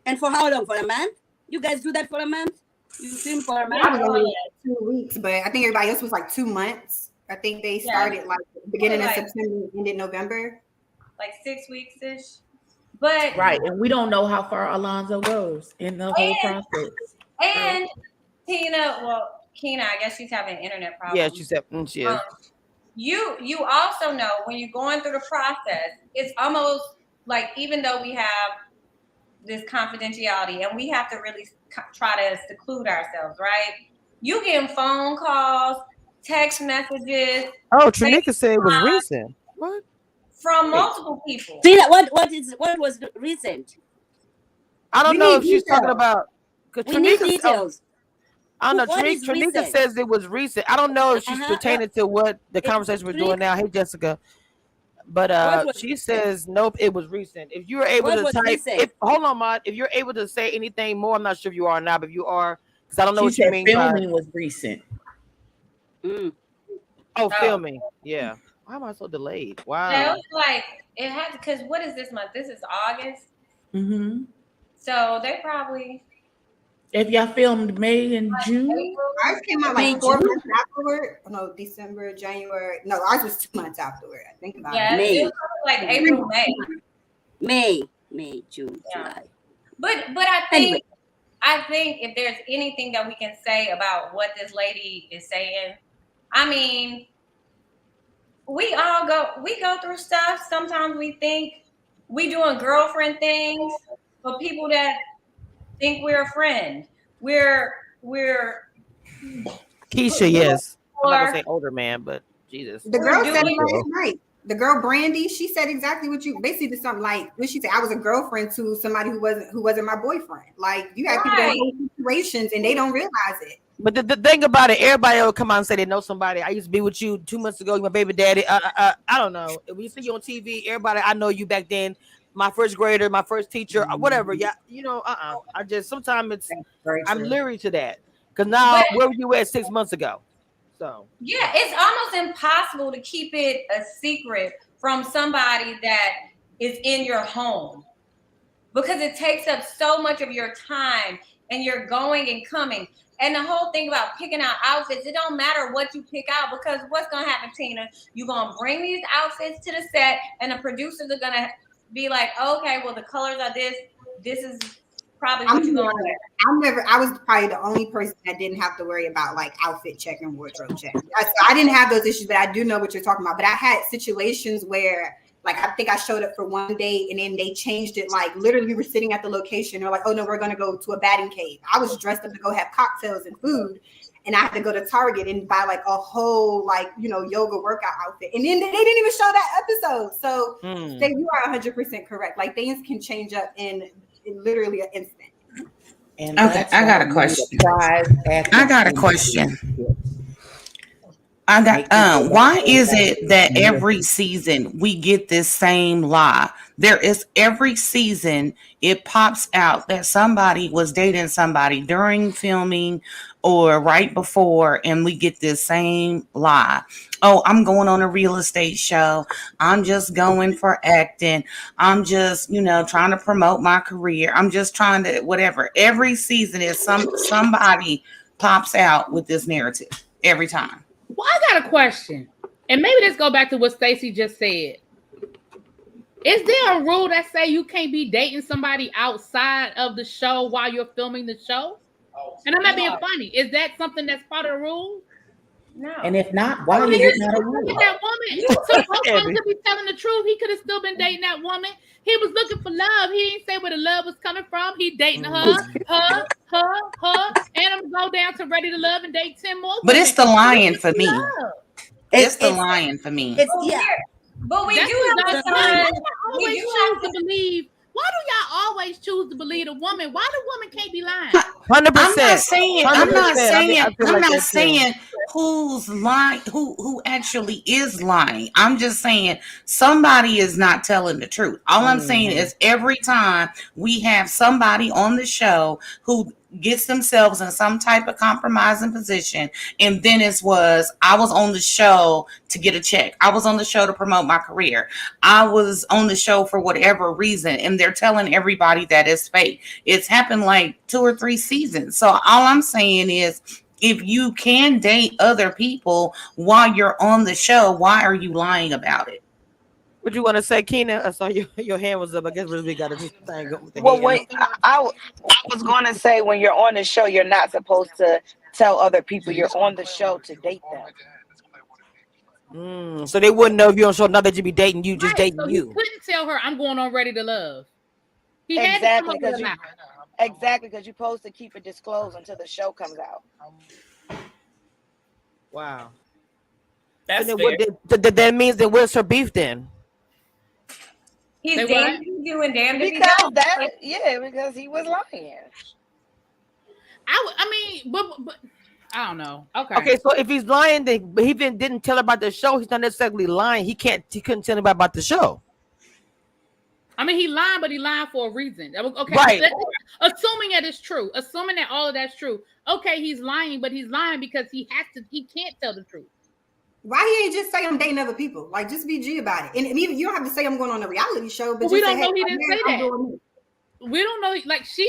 And for how long? For a month? You guys do that for a month? You film for a month? I was only 2 weeks, but I think everybody else was like 2 months. I think they started like beginning of September, ended November. Like 6 weeks-ish. But right, and we don't know how far Alonzo goes in the whole process. And Keena, I guess she's having an internet problem. Yeah, she said she is. You also know when you're going through the process, it's almost like, even though we have this confidentiality and we have to really try to seclude ourselves, right? You getting phone calls, text messages. Oh, Dominica said it was recent. What? From multiple people. See that? What was recent? I don't know if she's talking about. We need details. I don't know. Dominica says it was recent. I don't know if she's pertaining to what the conversation we're doing now. Hey, Jessica. But she says nope, it was recent. If you were able to type, hold on, Maud. If you're able to say anything more, I'm not sure if you are now, but if you are, because I don't know what you mean. Filming was recent. Oh, filming. Yeah. Why am I so delayed? Wow. Yeah, it was like it had, because what is this month? This is August. Mm-hmm. So they probably. If y'all filmed May and June, ours came out like 4 months afterward. Oh, no, December, January. No, ours was 2 months afterward. I think about it. May. It was like April, May, June, July. But I think if there's anything that we can say about what this lady is saying, I mean, we go through stuff. Sometimes we think we doing girlfriend things for people that think we're a friend. We're Keisha, yes. I'm not gonna say older man, but Jesus. The girl said it last night. The girl Brandy, she said exactly what you basically something like what she said. I was a girlfriend to somebody who wasn't my boyfriend. Like, you have people in situations and they don't realize it. But the thing about it, everybody will come out and say they know somebody. I used to be with you 2 months ago. You're my baby daddy. I don't know. When you see you on TV, everybody, I know you back then. My first grader, my first teacher, whatever. Yeah, I just sometimes I'm leery to that, because now where were you at 6 months ago? So yeah, it's almost impossible to keep it a secret from somebody that is in your home, because it takes up so much of your time and you're going and coming. And the whole thing about picking out outfits, it don't matter what you pick out, because what's going to happen, Tina? You're going to bring these outfits to the set, and the producers are going to be like, okay, well, the colors are this. This is probably what you're going to wear. I was probably the only person that didn't have to worry about like outfit check and wardrobe check. I didn't have those issues, but I do know what you're talking about. But I had situations where, like, I think I showed up for one day and then they changed it. Like, literally, we were sitting at the location. They're like, oh, no, we're going to go to a batting cave. I was dressed up to go have cocktails and food. And I had to go to Target and buy like a whole, like, you know, yoga workout outfit. And then they didn't even show that episode. So you are 100% correct. Like, things can change up in literally an instant. And okay, I got a question. Why is it that every season we get this same lie? There is every season it pops out that somebody was dating somebody during filming or right before, and we get this same lie. Oh, I'm going on a real estate show. I'm just going for acting. I'm just, trying to promote my career. I'm just trying to whatever. Every season is somebody pops out with this narrative every time. Well, I got a question, and maybe let's go back to what Stacy just said. Is there a rule that say you can't be dating somebody outside of the show while you're filming the show? And I'm not being funny. Is that something that's part of the rule? No. And if not, why is it not a rule? That woman. So Alonzo could be telling the truth. He could have still been dating that woman. He was looking for love. He didn't say where the love was coming from. He dating her, and I'm gonna go down to Ready to Love and date 10 more. But it's the lying for me. It's the lying for me. But we do have to believe. Why do y'all always choose to believe a woman? Why the woman can't be lying? 100%. I'm not saying who's lying, who actually is lying. I'm just saying somebody is not telling the truth. All I'm saying is every time we have somebody on the show who gets themselves in some type of compromising position, and then I was on the show to get a check. I was on the show to promote my career. I was on the show for whatever reason, and they're telling everybody that it's fake. It's happened like 2 or 3 seasons. So all I'm saying is, if you can date other people while you're on the show, why are you lying about it? What you want to say, Keena? I saw your hand was up. I guess we got to do thing with the Well, hand. wait, I was going to say, when you're on the show, you're not supposed to tell other people you're on the show to date them. So they wouldn't know if you're on show. Not that you be dating you, just dating so you. He couldn't tell her I'm going on Ready to Love. He Exactly, had to because you're supposed to keep it disclosed until the show comes out. Wow. That's so fair. That means that where's her beef then? He's damned if you do and damned if you Because don't. because he was lying. But I don't know. Okay, so if he's lying, then he didn't tell about the show. He's not necessarily lying. He couldn't tell anybody about the show. I mean, he lied, but he lied for a reason. Okay, right. Assuming that it's true, assuming that all of that's true. Okay, he's lying, but he's lying because he can't tell the truth. Why he ain't just say I'm dating other people? Like, just be G about it. And even you don't have to say I'm going on a reality show, but we just don't say, know he didn't say that. doing We don't know. Like, she's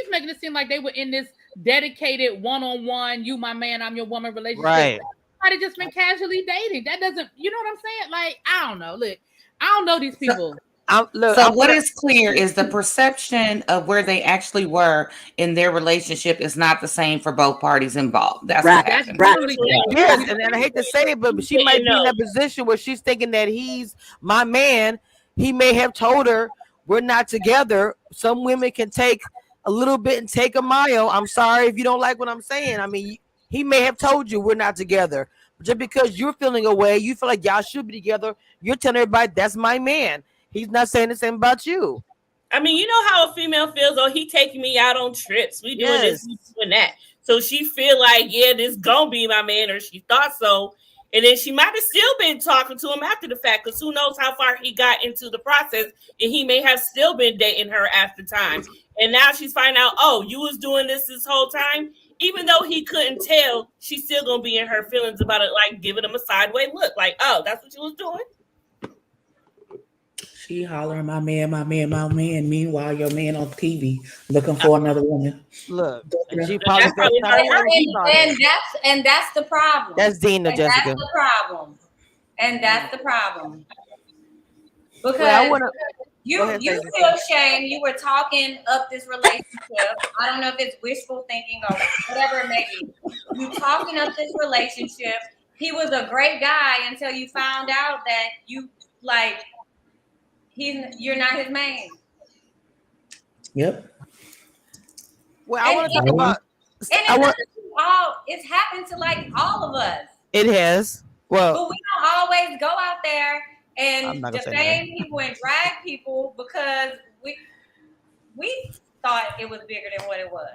making it seem like they were in this dedicated one-on-one, you my man, I'm your woman relationship. Right. Might have just been casually dating. That doesn't, you know what I'm saying? Like, I don't know. Look, I don't know these people. What is clear is the perception of where they actually were in their relationship is not the same for both parties involved. That's right. What happened. Right. Yes, and I hate to say it, but she might be in that position where she's thinking that he's my man. He may have told her we're not together. Some women can take a little bit and take a mile. I'm sorry if you don't like what I'm saying. I mean, he may have told you we're not together. Just because you're feeling away, you feel like y'all should be together. You're telling everybody that's my man. He's not saying the same about you. I mean, you know how a female feels. Oh, he taking me out on trips. We doing this, we doing that. So she feel like, this gonna be my man, or she thought so. And then she might have still been talking to him after the fact, because who knows how far he got into the process, and he may have still been dating her after time. And now she's finding out, you was doing this whole time. Even though he couldn't tell, she's still gonna be in her feelings about it, like giving him a sideways look, like, that's what you was doing. She hollering, my man, my man, my man. Meanwhile, your man on TV looking for another woman. Look, and she That's probably probably got time. And that's the problem. That's Dina, And Jessica. that's the problem. And that's the problem. Because Well, I wanna. you Go ahead, you Stacey. feel shame. You were talking up this relationship. I don't know if it's wishful thinking or whatever it may be. You talking up this relationship. He was a great guy until you found out that you're not his man. Yep. Well, I want to talk about. It's happened to like all of us. It has. Well, But we don't always go out there I'm and not gonna say defame people and drag people because we thought it was bigger than what it was.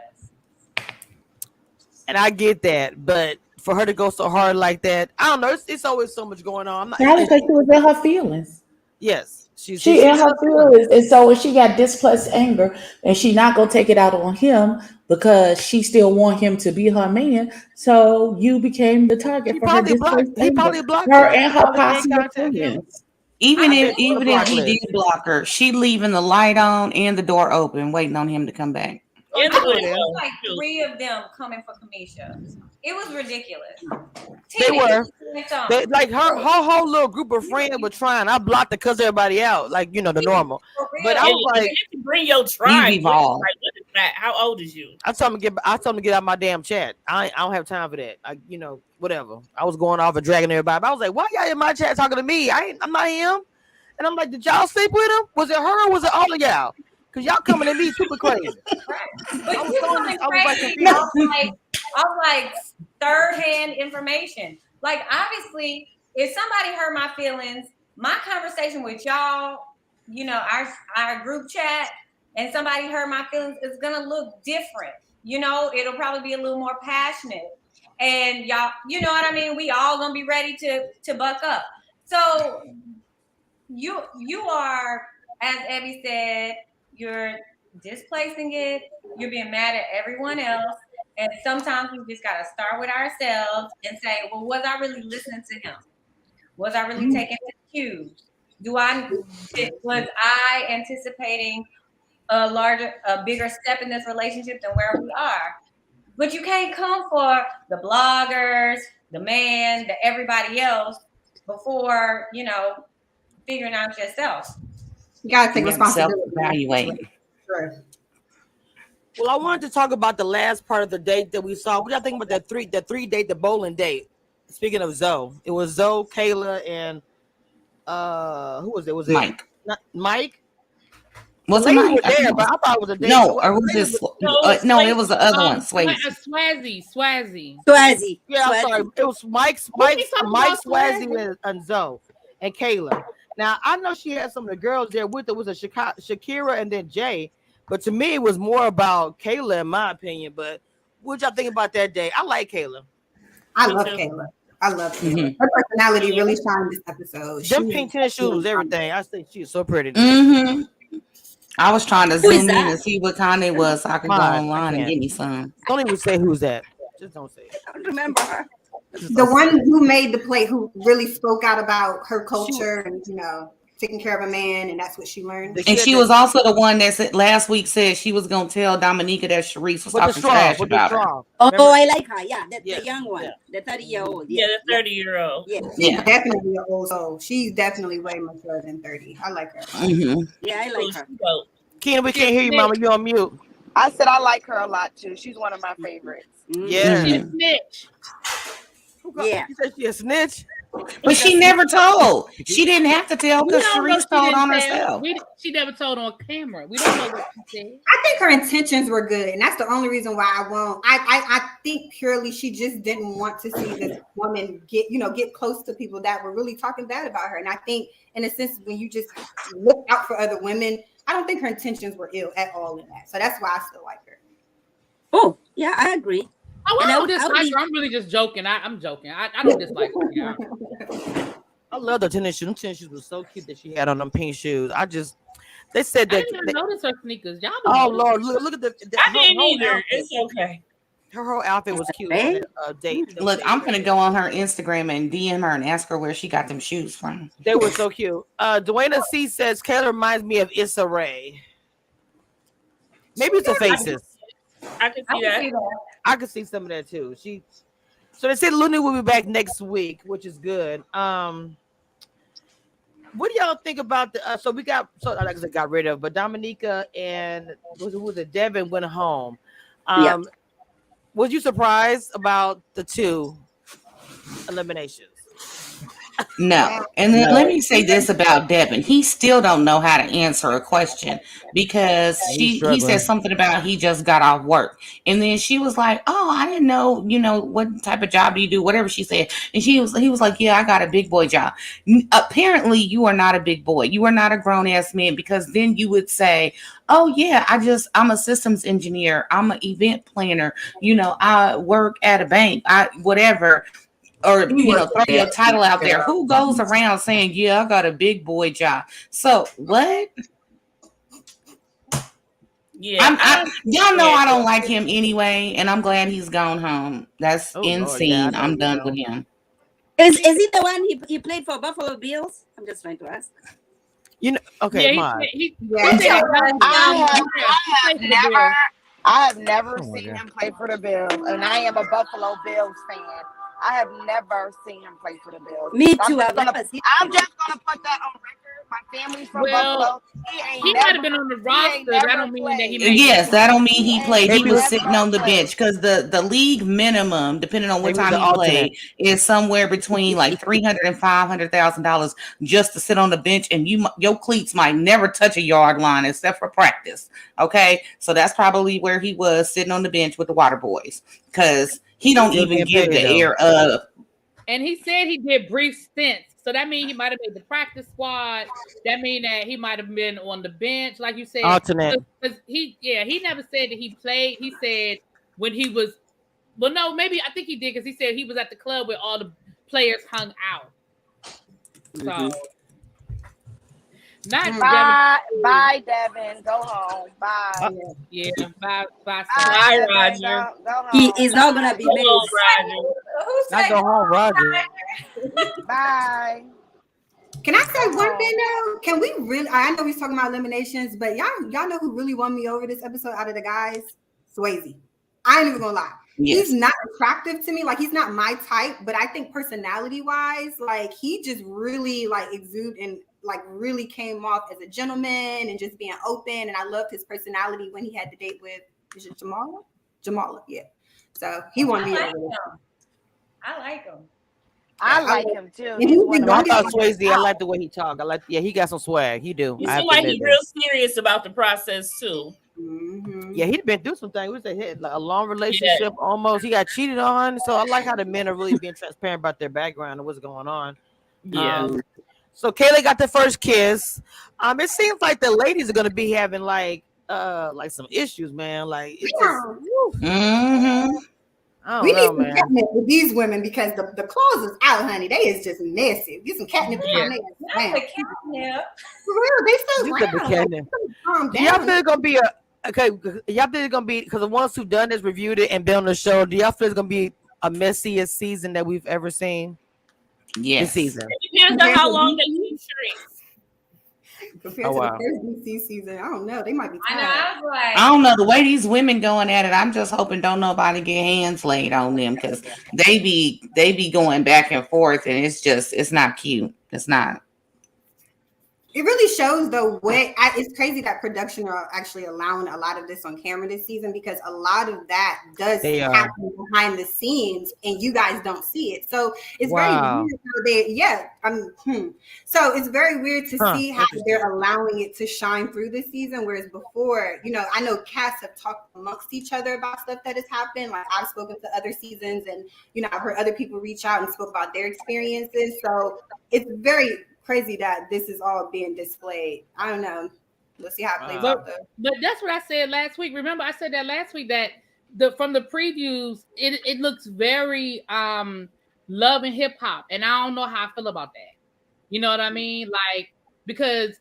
and I get that, but for her to go so hard like that, I don't know. It's always so much going on. Probably because she was in her feelings. Yes, She in her feelings, and so when she got displaced anger, and she not gonna take it out on him because she still want him to be her man. So you became the target for her displaced anger. He probably blocked her and her Probably posse can't of contact him. friends. Even I if bet you even the if block he list. did block her, she leaving the light on and the door open, waiting on him to come back. I think it was like 3 of them coming for Kamisha. It was ridiculous. They were. Tina, They, like her whole little group of friends were trying. I blocked it because everybody out, like the normal. But I was like, you can bring your tribe. You've evolved. Like, what is that? How old is you? I told him to get out of my damn chat. I don't have time for that. Whatever. I was going off and dragging everybody. But I was like, why y'all in my chat talking to me? I'm not him. And I'm like, did y'all sleep with him? Was it her or was it all of y'all? Because y'all coming at me super crazy. But I was you going- coming I was like crazy confused. of like third-hand information. Like obviously, if somebody hurt my feelings, my conversation with y'all, our group chat, and somebody hurt my feelings, is gonna look different. It'll probably be a little more passionate. And y'all, you know what I mean? We all gonna be ready to buck up. So you are, as Evie said, you're displacing it. You're being mad at everyone else. And sometimes we just got to start with ourselves and say, well, was I really listening to him? Was I really taking his cues? Was I anticipating a bigger step in this relationship than where we are? But you can't come for the bloggers, the man, the everybody else before, figuring out yourself. You gotta take responsibility. Self-evaluate. Sure. Well, I wanted to talk about the last part of the date that we saw. What do y'all think about that three date, the bowling date? Speaking of Zoe, it was Zoe, Kayla, and who was it? Was it Mike? Not Mike? Was it Ladies Mike? were there, but I thought it was a date. No, or was this? No, it was the other one. Swayze. Swazzy. Yeah, I'm sorry. It was Mike, talking about Swazzy, and Zoe, and Kayla. Now I know she had some of the girls there with her. It was a Shakira and then Jay. But to me, it was more about Kayla, in my opinion. But what y'all think about that day? I like Kayla. I love Kayla. Mm-hmm. Her personality really shined this episode. Them pink tennis shoes, everything. I think she's so pretty. Mm-hmm. I was trying to Who is zoom in that? and see what kind it was so I could go Mine, online I and can't. get me some. Don't even say who's that. Just don't say it. I don't remember her. The one who made the play, who really spoke out about her culture and taking care of a man, and that's what she learned. And she was also the one that said, last week said she was going to tell Dominica that Charisse was talking trash about her. Oh, I like her. Yeah, the young one, Yeah. the 30-year-old. Yeah, the 30-year-old. Yeah. She's definitely an old soul. She's definitely way mature than 30. I like her. Mm-hmm. Yeah, I like her. Keena, we can't hear you, Mama. You're on mute. I said I like her a lot too. She's one of my favorites. Yeah. She's a snitch. Yeah. You said she a snitch? But she never told. She didn't have to tell We because don't know Charisse she told didn't on tell. herself. She never told on camera. We don't know what she said. I think her intentions were good, and that's the only reason why I won't. I think purely she just didn't want to see this woman get close to people that were really talking bad about her. And I think, in a sense, when you just look out for other women, I don't think her intentions were ill at all in that. So that's why I still like her. Oh, yeah, I agree. Oh, I And don't I would dislike be- her. I'm really just joking. I'm joking. I don't dislike her. Yeah. I love the tennis shoes. Them tennis shoes were so cute that she had on them pink shoes. They said I that. didn't even notice her sneakers. Y'all. Oh Lord, look at the I didn't whole either. outfit. It's okay. Her whole outfit was cute on Right? that date. Look, I'm gonna go on her Instagram and DM her and ask her where she got them shoes from. They were so cute. Dwayna C says Kayla reminds me of Issa Rae. Maybe it's the faces. I can see that. I could see some of that too. So they said Looney will be back next week, which is good. What do y'all think about the? So we got like I said, got rid of, but Dominica and was it Devin went home. Yeah. Was you surprised about the 2 eliminations? No. And then let me say this about Devin. He still don't know how to answer a question because he said something about he just got off work. And then she was like, "Oh, I didn't know, what type of job do you do?" Whatever she said. And he was like, "Yeah, I got a big boy job." Apparently, you are not a big boy. You are not a grown ass man, because then you would say, "Oh yeah, I'm a systems engineer. I'm an event planner. I work at a bank. Whatever." Or throw your title out there. Who goes around saying, "Yeah, I got a big boy job"? So what? Yeah, y'all know I don't like him anyway, and I'm glad he's gone home. That's insane. I'm done with him. Is he the one he played for Buffalo Bills? I'm just trying to ask. Okay, I have never seen him play for the Bills, and I am a Buffalo Bills fan. I have never seen him play for the Bills. Me too. I'm just gonna put that on record. My family's from Buffalo. He might have been on the roster. That don't mean that he made Yes, that don't mean he played. He was sitting on the bench, because the league minimum, depending on what time he played, is somewhere between like $300,000 and $500,000 just to sit on the bench, and your cleats might never touch a yard line except for practice. Okay, so that's probably where he was, sitting on the bench with the water boys, because he don't even give the air of. And he said he did brief stints. So that means he might have made the practice squad. That means that he might have been on the bench, like you said. Alternate. He never said that he played. He said when he was, well, no, maybe I think he did, because he said he was at the club where all the players hung out. So Bye, Devin. Go home. Bye. Yeah, bye, Bye, Roger. Go home. He is not gonna be missed. Not go home, Roger. Bye. Can I say one thing though? Can we really? I know he's talking about eliminations, but y'all know who really won me over this episode out of the guys? Swayze. I ain't even gonna lie. Yes. He's not attractive to me. Like, he's not my type, but I think personality wise, like, he just really exude and really came off as a gentleman and just being open. And I loved his personality when he had the date with, is it Jamala? Jamala, yeah. So he won me over. I like him. I like him too. I thought Swayze. I like the way he talk. He got some swag. He do. You seem like he's real serious about the process too. Mm-hmm. Yeah, he'd been through some things. It was a long relationship almost. He got cheated on. So I like how the men are really being transparent about their background and what's going on. Yeah. So Kayla got the first kiss. It seems like the ladies are gonna be having some issues, man. Like, it's just, we need some catnip with these women, because the clause is out, honey. They is just messy. Get some catnip on there. The catnip. For real, they still around. Do y'all feel it's gonna be y'all think it's gonna be, because the ones who've done this, reviewed it, and been on the show, do y'all feel it's gonna be a messiest season that we've ever seen? Yes. This season. It depends on how long they keep Charisse. Compared to the first DC season, I don't know. They might be tired. I don't know. The way these women going at it, I'm just hoping don't nobody get hands laid on them, because they be going back and forth, and it's not cute. It's not. It really shows though it's crazy that production are actually allowing a lot of this on camera this season, because a lot of that does happen behind the scenes and you guys don't see it. So it's very weird. So it's very weird to see how they're allowing it to shine through this season, whereas before, I know casts have talked amongst each other about stuff that has happened. Like, I've spoken to other seasons, and I've heard other people reach out and spoke about their experiences. So it's very crazy that this is all being displayed. I don't know. Let's see how it plays out though. But that's what I said last week. Remember, I said that last week, that from the previews, it looks very love and hip hop, and I don't know how I feel about that. You know what I mean? Like, because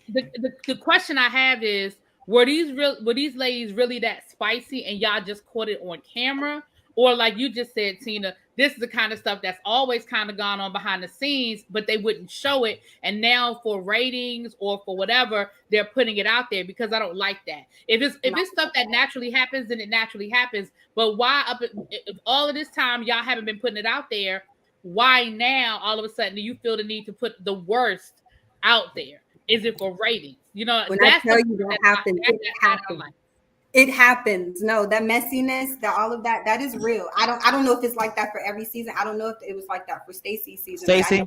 the question I have is, were these ladies really that spicy and y'all just caught it on camera? Or like you just said, Tina, this is the kind of stuff that's always kind of gone on behind the scenes, but they wouldn't show it. And now for ratings or for whatever, they're putting it out there because I don't like that. If it's stuff that naturally happens, then it naturally happens. But why if all of this time y'all haven't been putting it out there, why now all of a sudden do you feel the need to put the worst out there? Is it for ratings? You know, when that's I tell you that happens, it happens. It happens. No, that messiness, that all of that is real. I don't know if it's like that for every season. I don't know if it was like that for Stacy's season. Stacy,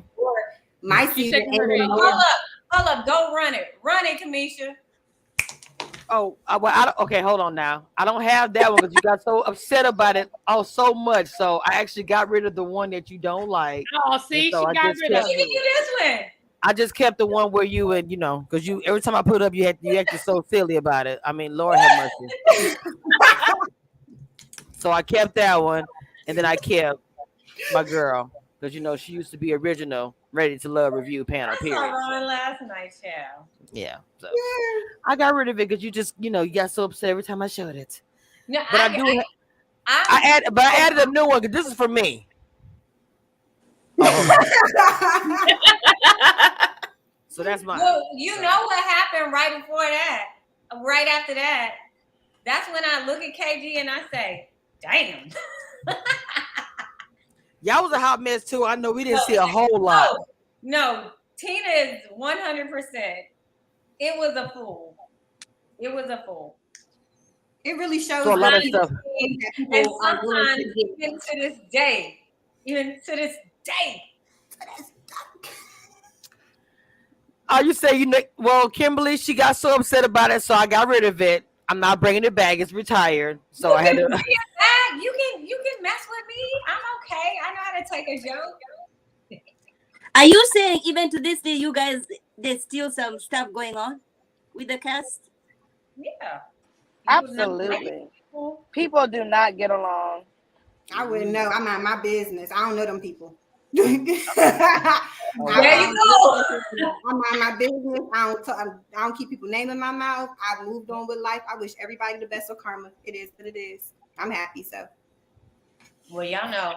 my season. Hold up, go run it, Kamisha. Oh, well, okay, hold on now. I don't have that one because you got so upset about it so much. So I actually got rid of the one that you don't like. Oh, see, so she got rid of it. Give you this one. I just kept the one where you and because you every time I put up, you acted so silly about it. I mean, Lord have mercy. So I kept that one, and then I kept my girl because she used to be original, ready to love review panel. Period. I saw Ron last night, child. Yeah, so I got rid of it because you just you got so upset every time I showed it. No, but I added a new one because this is for me. So that's mine. Well, you know what happened right before that, right after that. That's when I look at KG and I say, "Damn." Y'all was a hot mess too. I know we didn't see a whole lot. No, Tina is 100%. It was a fool. It really shows so a lot of stuff. And sometimes even to this day. You say well, Kimberly, she got so upset about it, so I got rid of it. I'm not bringing it back. It's retired. So I had to. Bring it back. You can mess with me. I'm okay. I know how to take a joke. Are you saying even to this day, you guys, there's still some stuff going on with the cast? Yeah. Absolutely. People do not get along. I wouldn't know. I'm out of my business. I don't know them people. There you go. I'm on my business. I don't keep people name in my mouth. I've moved on with life. I wish everybody the best of karma. It is what it is. I'm happy. So. Well, y'all know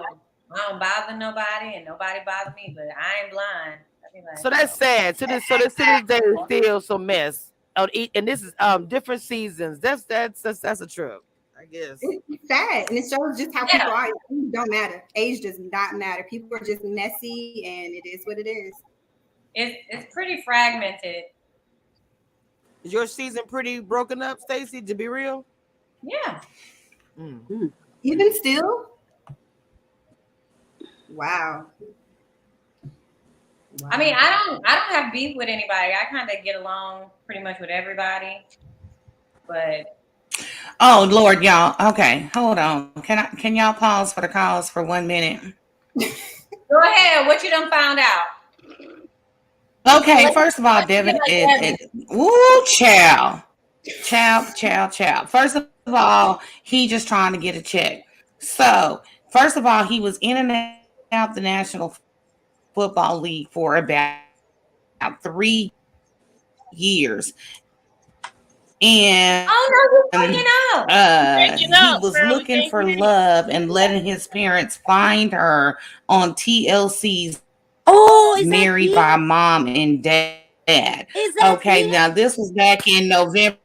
I don't bother nobody, and nobody bothers me. But I ain't blind. Like, so that's sad. So this day is still some mess. And this is different seasons. That's a trip. I guess it's sad, and it shows just how people are. It don't matter. Age does not matter. People are just messy, and it is what it is. It's pretty fragmented. Is your season pretty broken up, Stacy? To be real? Yeah. Even still. Wow. I mean, I don't have beef with anybody. I kind of get along pretty much with everybody, but. Oh Lord, y'all. Okay, hold on. Can y'all pause for the calls for 1 minute? Go ahead. What you done found out? Okay, first of all, Devin is woo chow. First of all, he just trying to get a check. So, first of all, he was in and out the National Football League for about 3 years. And he was looking for love and letting his parents find her on TLC's Married by Mom and Dad. Okay, now this was back in November.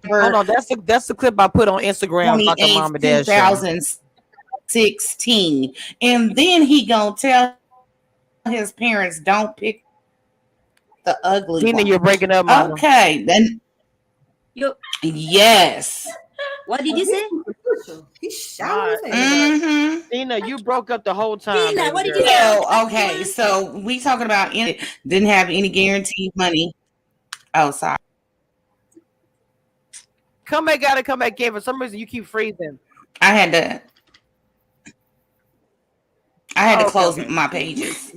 Hold on, that's the clip I put on Instagram about the Mom and Dad show. 2016. And then he gonna tell his parents, don't pick the ugly Tina, one. you're breaking up, Mama. Okay, then. Yes. What did you say? He shouted. Tina, you broke up the whole time. Tina, what did you say? Okay, so we talking about didn't have any guaranteed money. Oh, sorry. Come back in. For some reason, you keep freezing. I had to close my pages.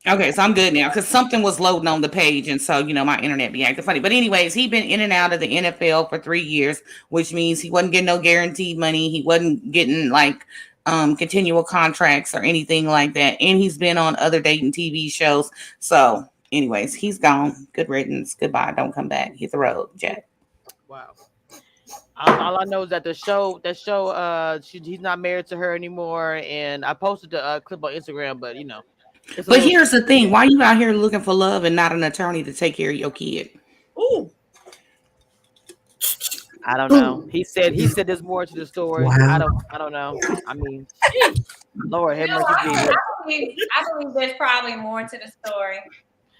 Okay, so I'm good now because something was loading on the page, and so my internet be acting funny. But anyways, he'd been in and out of the NFL for 3 years, which means he wasn't getting no guaranteed money. He wasn't getting continual contracts or anything like that. And he's been on other dating TV shows. So anyways, he's gone. Good riddance. Goodbye. Don't come back. Hit the road, Jack. Wow. All I know is that he's not married to her anymore, and I posted the clip on Instagram, but you know. But here's the thing: why you out here looking for love and not an attorney to take care of your kid? Ooh. I don't know. He said there's more to the story. Wow. I don't know. I mean, Lord have mercy, I Jesus. believe there's probably more to the story.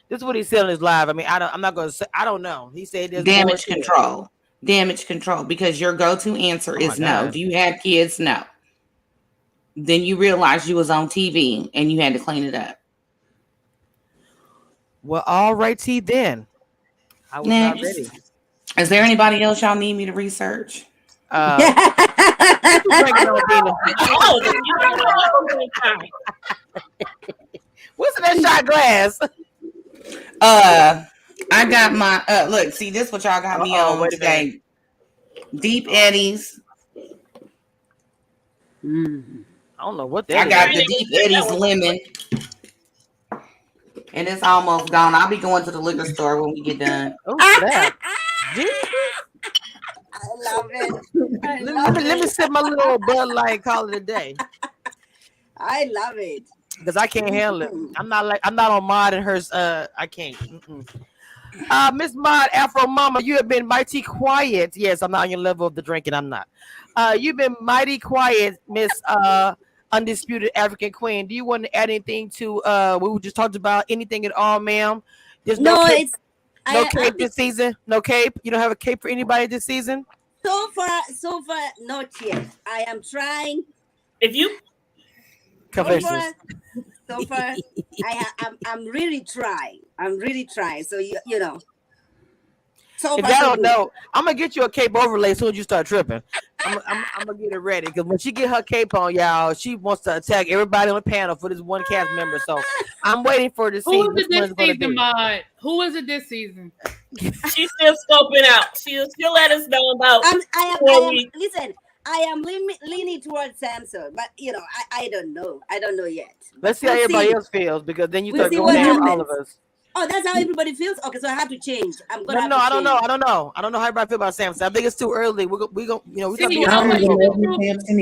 This is what he said on his live. I mean, I'm not gonna say. I don't know. He said there's Damage more control. Damage control, because your go-to answer is no. Do you have kids? No. Then you realized you was on TV and you had to clean it up. Well, all righty then. I was not ready. Is there anybody else y'all need me to research? What's in that shot glass? I got my look. See, this what y'all got me on today. Deep Eddies. I don't know what that I is. got the Deep Eddies lemon, and it's almost gone. I'll be going to the liquor store when we get done. Oh, snap. I love it. Let me sip my little Bud Light and call it a day. I love it. Because I can't handle it. I'm not on Mod and hers. I can't. Miss Mod, Afro Mama, you have been mighty quiet. Yes, I'm not on your level of the drinking. I'm not. You've been mighty quiet, Miss Undisputed African Queen. Do you want to add anything to what we just talked about? Anything at all, ma'am? There's no cape, cape this season. No cape. You don't have a cape for anybody this season. So far, not yet. I am trying. If you so far, I'm really trying. I'm really trying. So you know. So if y'all don't know, I'm gonna get you a cape overlay as soon as you start tripping. I'm gonna get it ready because when she get her cape on, y'all, she wants to attack everybody on the panel for this one cast member. So I'm waiting for to see Who is which it one's this gonna season, be. Mod? Who is it this season? She's still scoping out. She'll let us know about. Listen, I am leaning towards Samson, but you know, I don't know. I don't know yet. Let's see how everybody else feels because then you start see going what down all happens. of us. Oh, that's how everybody feels. Okay, so I have to change. I'm gonna. No, I don't know. I don't know how everybody feel about Samson. I think it's too early. We go. You know, we See, talking about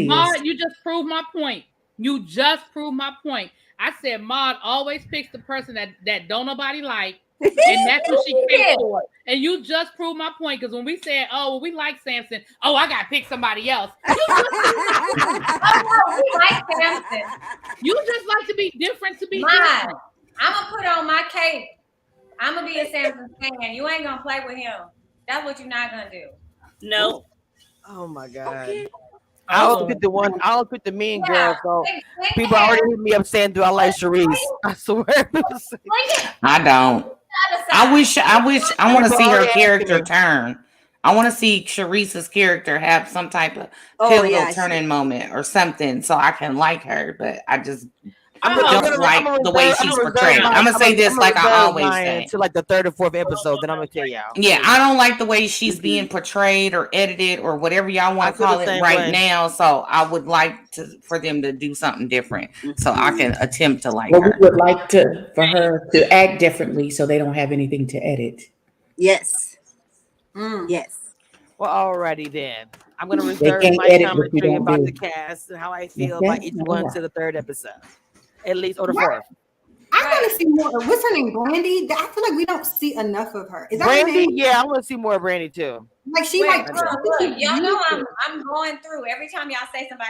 Mod, you just proved my point. You just proved my point. I said Mod always picks the person that don't nobody like, and that's what she picks for. And you just proved my point because when we said, "Oh, well, we like Samson," oh, I gotta pick somebody else. We like Samson. You just like to be different to be Mod, different. I'm gonna put on my cape. I'm gonna be a Samson fan. You ain't gonna play with him. That's what you're not gonna do. No. Oh my God. Okay. I always pick the one. I always pick the mean girl. So people already hit me up saying, "Do I like Charisse?" I swear. I don't. I want to see her character turn. I want to see Charisse's character have some type of pivotal turning moment or something so I can like her, but I just don't like the way she's portrayed. I'm gonna say this like I always say. To like the third or fourth episode, then I'm gonna tell y'all. Yeah, I don't like the way she's being portrayed or edited or whatever y'all want to call it right now. So I would like for them to do something different so I can attempt to like her. We would like for her to act differently so they don't have anything to edit. Yes. Yes. Well, alrighty then. I'm gonna reserve my commentary about the cast and how I feel about each one to the third episode. At least, or the fourth. I want to see more. What's her name? Brandy. I feel like we don't see enough of her. Is that Brandy? her name? Yeah, I want to see more of Brandy too. Like she Look, y'all know I'm going through every time y'all say somebody.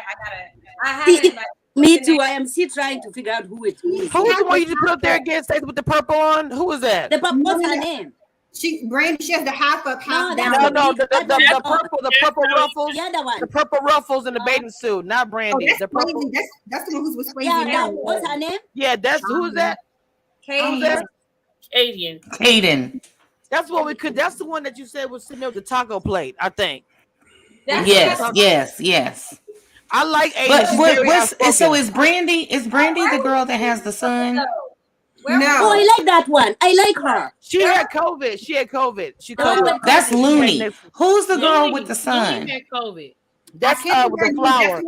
I haven't. Me too. I am still trying to figure out who it is. Who was the one you just put up there again, Stacy, with the purple on? Who was that? What's her name? Brandy. She has the half up, half down. No, the purple ruffles. The other one. The purple ruffles in the bathing suit, not Brandy. That's the purple. That's the one who's with Swayze. Yeah, what's her name? Yeah, that's who's that? Kaden. That's what we could. That's the one that you said was sitting there with the taco plate. I think. Yes. I like Aiden. So is Brandy the girl that has the son? No. Oh, I like that one. I like her. She had COVID. She COVID. That's Looney. Who's the girl with the son? Looney had COVID. That's with the flower.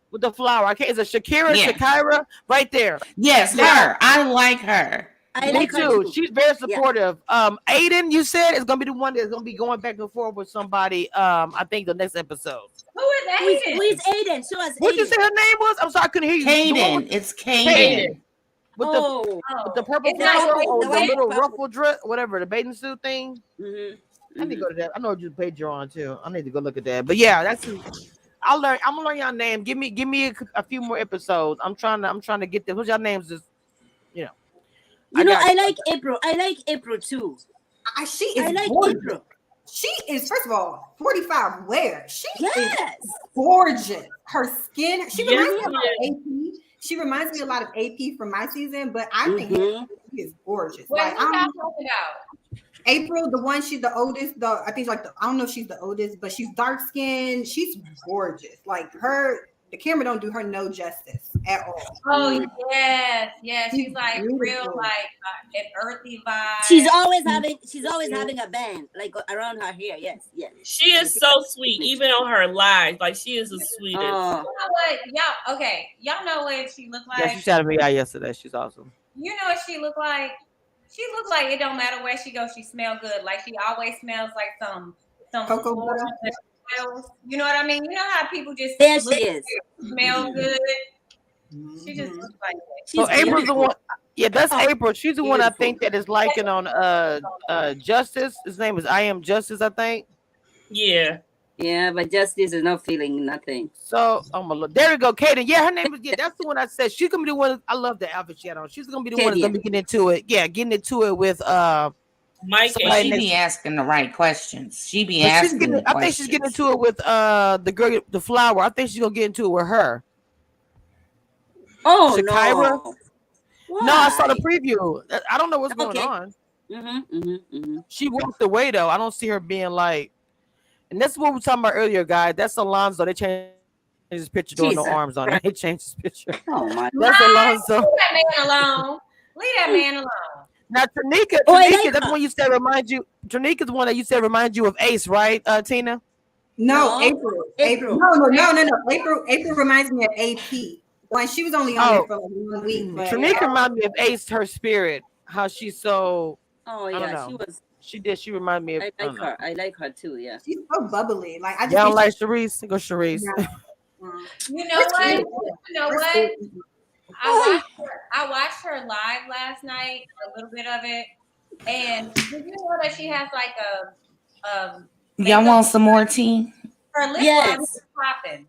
With the flower. I can't. Is it Shakira? Right there. Yes, her. I like her. I Me like her too. too. She's very Yeah. supportive. Aiden, you said is gonna be the one that's gonna be going back and forth with somebody. I think the next episode. Who is Who is Aiden? Aiden? Show us What'd you Aiden. say her name was? I'm sorry, I couldn't hear you. The one Caden. It's Caden. with Oh. the purple It's not flower or the the white little purple. ruffle dress, whatever, the bathing suit thing. Mm-hmm. I need to go to that. I know you paid your on too. I need to go look at that. But yeah, that's. I'm gonna learn y'all name. Give me a few more episodes. I'm trying to get this. What's y'all names? Just You I know, got I you. like April. I like April too. She is I like gorgeous. April. She is, first of all, 45 where? She is Yes. gorgeous. Her skin, she Yes, reminds me a lot of AP. She reminds me a lot of AP from my season, but I think Mhm. she is gorgeous. Wait, Like, who y'all talking about? April, the one, she's the oldest. I think like I don't know if she's the oldest, but she's dark skinned. She's gorgeous. Like the camera don't do her no justice at all. Oh yes. She's like Beautiful. real, like an earthy vibe. She's always having a band like around her hair. Yes. She is so sweet, even on her lives. Like she is the sweetest. Oh. You know what, y'all? Okay, y'all know what she look like. Yeah, she shouted me out yesterday. She's awesome. You know what she look like? She look like it don't matter where she goes, she smell good. Like she always smells like some Cocoa floral butter. that smells. You know what I mean? You know how people just There look she is. smell good. She just looks like that. She's So April's the beautiful. one. Yeah, that's Oh, April. She's the one I beautiful. think that is liking on Justice. His name is I Am Justice, I think. Yeah. Yeah, but Justice is not feeling nothing. So oh my Lord. There we go, Kaden. Yeah, her name is that's the one I said. She's gonna be the one. I love the outfit she had on. She's gonna be the one that's gonna be getting into it. Yeah, getting into it with Mike somebody She and be asking the right questions. She be but she's asking getting, the I think she's getting questions. into it with the girl, the flower. I think she's gonna get into it with her. Oh Shakira? no. No, I saw the preview. I don't know what's going Okay. on. Mm-hmm. She walked away though. I don't see her being like, and that's what we were talking about earlier, guys. That's Alonzo. They changed his picture doing no Jesus. arms on it. They changed his picture. Oh my. That's Alonzo. Leave that man alone. Leave that man alone. Now Tanika, Oh, I like that's her. one you said reminds you. Tanika's the one that you said reminds you of Ace, right, Tina? No, No. April. April. No. April reminds me of AP. When she was only on there for like 1 week. But Tanika reminds me of Ace, her spirit. How she's so. Oh I don't yeah, know. she was. She did. She reminded me of. I like her. I like her too. Yeah. she's so bubbly. Like I just Y'all think like Charisse? Go Charisse. You know what? You know what? I watched her live last night, a little bit of it, and did you know that she has like a Y'all want some more tea? her lip Yes. gloss is popping.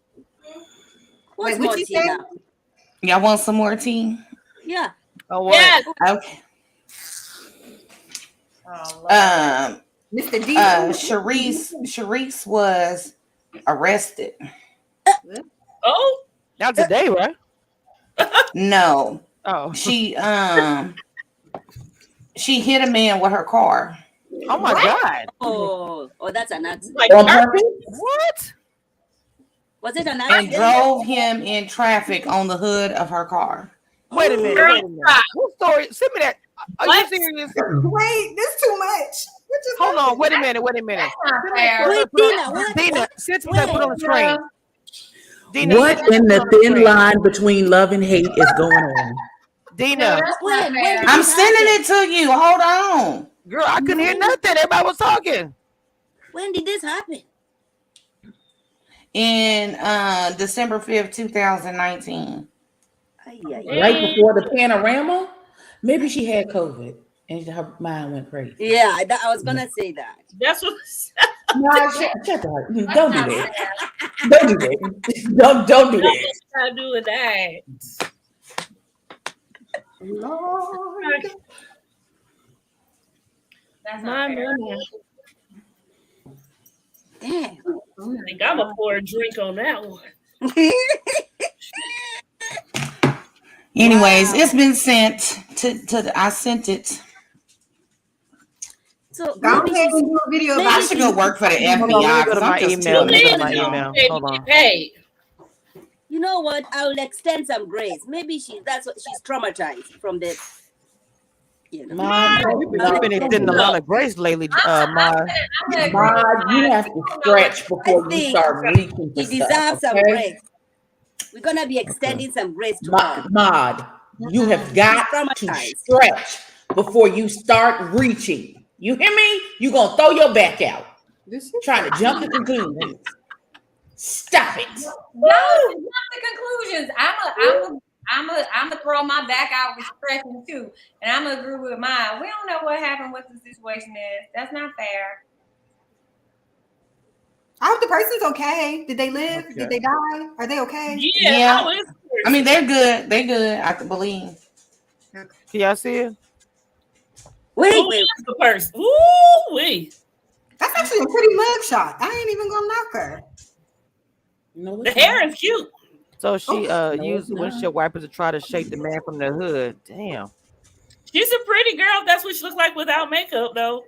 What's Wait, more what you tea say? now? Y'all want some more tea? Yeah. Oh what? yes. Okay. Oh, Lord. Mr. D. Charisse was arrested. Oh, Not today, right? No, Oh. she hit a man with her car. Oh my God. Oh, that's an accident. like On her- purpose? What? Was it an And accident? drove him in traffic on the hood of her car. Wait a minute. Girl, Wait a minute. What story? Send me that. Are you What? serious? Wait, this too much. What just Hold on. happened? Wait a minute. Wait a minute. Not fair. Wait, Dina, what? Dina, since we got put on the screen. Dina, What in the thin line between love and hate is going on? Dina, That's not When fair. I'm sending it to you. Hold on. girl, I couldn't hear nothing. Everybody was talking. When did this happen? In December 5th, 2019. Ay, ay, ay. Right before the panorama? Maybe she had COVID and her mind went crazy. Yeah, I was gonna say that. That's what. No, shut the Don't do that. Don't do that. Don't do that. Try to do that. Lord. That's My not fair. money. Damn. I think I'm gonna pour a drink on that one. Anyways, it's been sent to I sent it. So Go maybe ahead she's, and do a video maybe I about should go work for the Hold on, let me FBI go to because my I'm just email. telling Let me go to you. my You email. said Hold you on. get paid. you know what? I'll extend some grace. Maybe that's what she's traumatized from the. You know. You've been extending a lot of grace lately, Ma. Ma, you have to stretch before you think start reaching for She stuff. deserves some Okay? grace. We're gonna be extending some grace to her. Mod, you have got to traumatized. stretch before you start reaching. You hear me? You're going to throw your back out. Trying to jump to conclusions. Stop it. No, it's not the conclusions. I'm a throw my back out with stretching too, and I'm gonna agree with mine. We don't know what happened, what the situation is. That's not fair. I hope the person's okay. Did they live? Okay. Did they die? Are they okay? Yeah. I mean, they're good. They're good. I can believe. Can y'all see it? Wait. The purse. Ooh, wait. That's actually a pretty mugshot. I ain't even gonna knock her. No, the hair is cute. So she used the windshield wipers to try to shake the man from the hood. Damn. She's a pretty girl. That's what she looks like without makeup, though.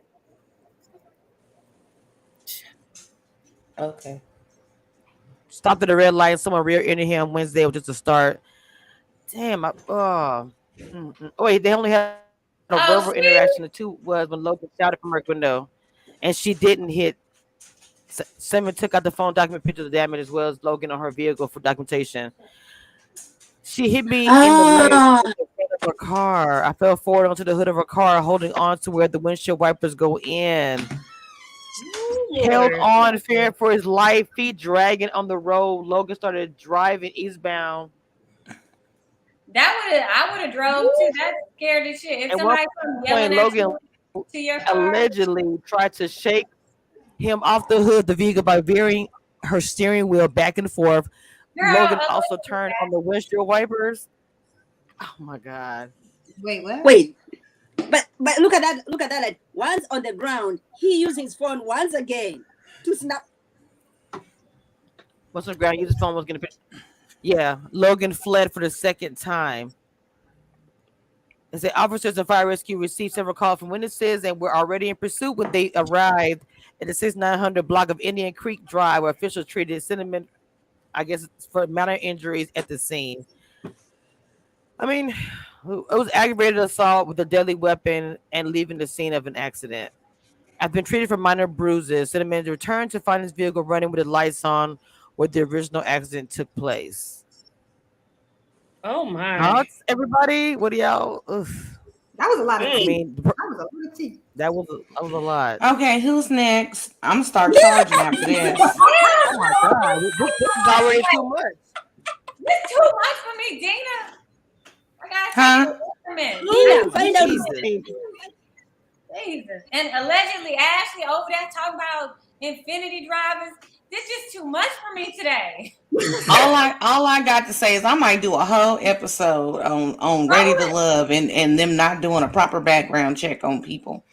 Okay. Stopped at a red light. Someone rear-ended him Wednesday. It was just a start. Damn. Oh, wait. They only had a verbal interaction. The two was when Logan shouted from her window, and she didn't hit. Simon took out the phone document pictures of the damage as well as Logan on her vehicle for documentation. She hit me in the leg of her car. I fell forward onto the hood of her car, holding on to where the windshield wipers go in. Held on, fearing for his life, feet dragging on the road. Logan started driving eastbound. I would have drove too. That's scared as shit. If somebody comes yelling at Logan you to your car, allegedly tried to shake him off the hood of the vehicle by veering her steering wheel back and forth. Girl, Logan also turned on the windshield wipers. Oh my God. Wait, what? Wait. But look at that. Look at that. Like, once on the ground, he used his phone once again to snap. Once on the ground, his phone was gonna. Yeah, Logan fled for the second time. They say officers and fire rescue received several calls from witnesses and were already in pursuit when they arrived at the 6900 block of Indian Creek Drive, where officials treated Cinnamon, I guess, for minor injuries at the scene. I mean, it was aggravated assault with a deadly weapon and leaving the scene of an accident. I've been treated for minor bruises. Cinnamon returned to find his vehicle running with the lights on where the original accident took place. Oh my! Thoughts, everybody? What do y'all? Ugh. That was a lot of tea. I mean, that was a lot of tea. That was a lot. Okay, who's next? I'm gonna start charging after this. Oh my God, this is already too much. It's too much for me, Dina. Huh? Jesus. And allegedly Ashley over there talking about infinity drivers. This is just too much for me today. all I got to say is I might do a whole episode on Ready to Love and them not doing a proper background check on people.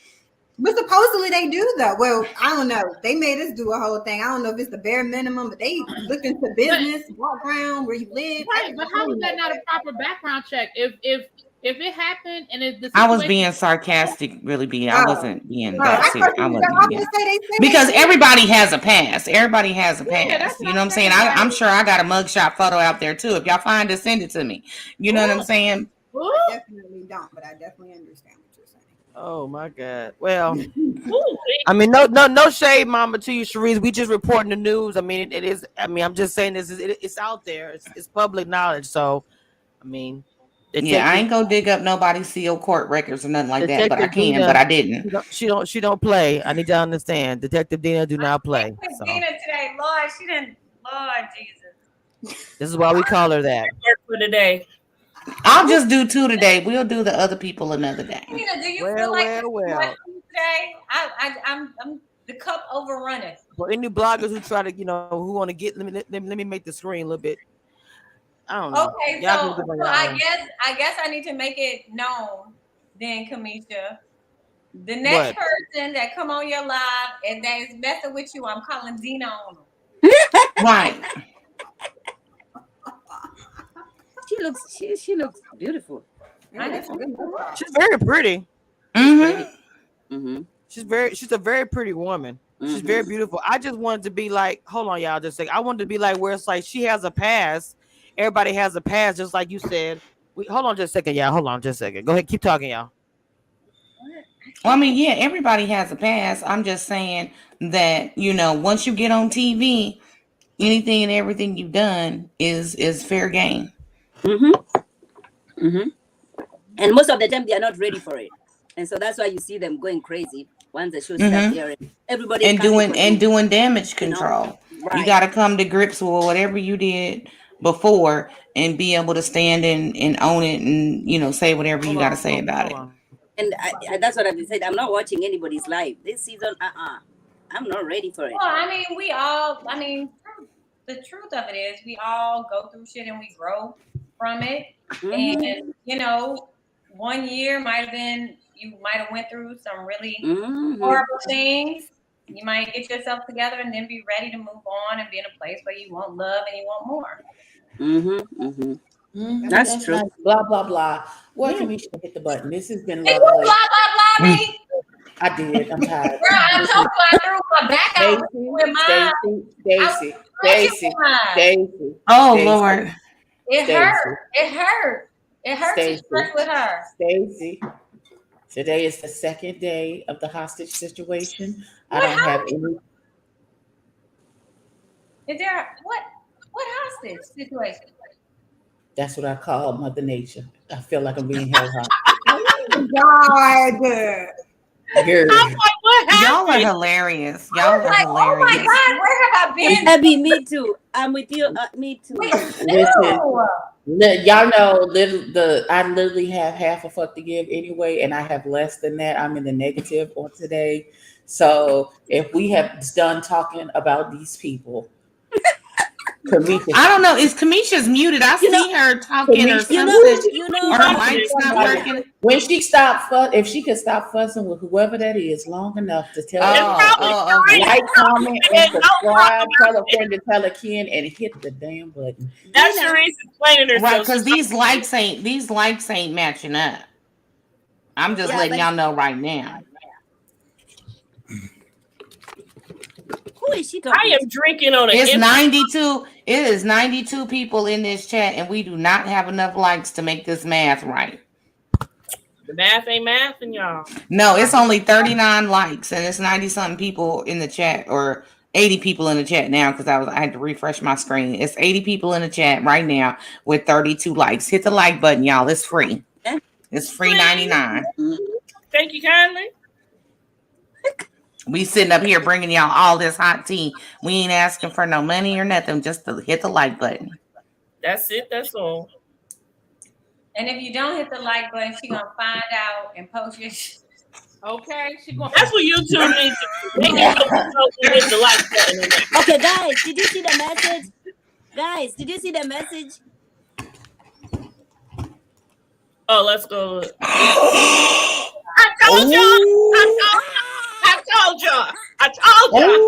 But supposedly they do though. Well, I don't know. They made us do a whole thing. I don't know if it's the bare minimum, but they look into business, background, where you live. Right, but how is that not a proper background check? If it happened and it's the I was being sarcastic, really being. I wasn't being that serious. I wasn't being, because everybody has a past. Everybody has a past. You know what I'm saying? I'm sure I got a mugshot photo out there too. If y'all find it, send it to me. You know what I'm saying? I definitely don't, but I definitely understand what you're saying. Oh my God. Well, I mean, no shade, mama, to you, Charisse. We just reporting the news. I mean, it is. I mean, I'm just saying it's out there. It's public knowledge. So, I mean. Yeah, I ain't gonna dig up nobody's sealed court records or nothing like that, but I can, but I didn't. She don't play. I need to understand. Detective Dina do not play. So. Dina today, Lord, she didn't. Lord Jesus. This is why we call her that. For today. I'll just do 2 today. We'll do the other people another day. Dina, do you feel like today? I'm the cup overrunning. For any bloggers who try to, who want to get, let me make the screen a little bit. I don't know. Okay, so I guess I need to make it known then, Kamisha. The next person that come on your live and that is messing with you, I'm calling Dina on them. Right. She looks beautiful. She's very pretty. Mm-hmm. She's a very pretty woman. She's very beautiful. I just wanted to be like, hold on, y'all, just a second. I wanted to be like where it's like she has a past. Everybody has a past, just like you said. Hold on just a second, y'all. Hold on just a second. Go ahead, keep talking, y'all. Well, I mean, yeah, everybody has a past. I'm just saying that, once you get on TV, anything and everything you've done is fair game. Mm-hmm. Mm-hmm. And most of the time, they are not ready for it. And so that's why you see them going crazy once the show starts airing. Everybody and doing damage control. Right. You got to come to grips with whatever you did before and be able to stand and own it and say whatever you got to say about it. And that's what I said. I'm not watching anybody's live this season. I'm not ready for it. Well, the truth of it is we all go through shit and we grow from it. And 1 year you might have went through some really horrible things. You might get yourself together and then be ready to move on and be in a place where you want love and you want more. That's true. Nice. Blah blah blah. What can we hit the button? This has been Hey, lovely. blah blah blah me. I did. I'm tired. Girl, I told you I threw my back out with mine. Stacy. Oh Lord. It hurt. It hurt to stress with her. Stacy. Today is the second day of the hostage situation. I don't have any. Is there what hostage situation? That's what I call Mother Nature. I feel like I'm being held hostage. God. Girl. Y'all are hilarious. Y'all are hilarious. Oh my God, where have I been? Abby, me too. I'm with you. Me too. Listen, y'all know I literally have half a fuck to give anyway, and I have less than that. I'm in the negative on today. So if we have done talking about these people, Kamisha, I don't know. Is Kamisha's muted? I see her talking or something. Her mic's not working. When she if she could stop fussing with whoever that is long enough to tell her, like, comment, and subscribe, tell a friend to tell a kin, and hit the damn button. That's Charisse explaining herself. Right, because these likes ain't matching up. I'm just letting y'all know right now. Who is she talking? I am drinking on it. It's 92. It is 92 people in this chat, and we do not have enough likes to make this math right. The math ain't mathing, y'all. No, it's only 39 likes, and it's 90-something people in the chat, or 80 people in the chat now because I had to refresh my screen. It's 80 people in the chat right now with 32 likes. Hit the like button, y'all. It's free. It's free 99. Thank you kindly. We sitting up here bringing y'all all this hot tea. We ain't asking for no money or nothing. Just to hit the like button. That's it. That's all. And if you don't hit the like button, she gonna find out and post your shit. Okay, that's what YouTube needs to do. They need to hit the like button. Okay, guys, did you see the message? Guys, did you see the message? Oh, let's go. I told y'all. I told y'all.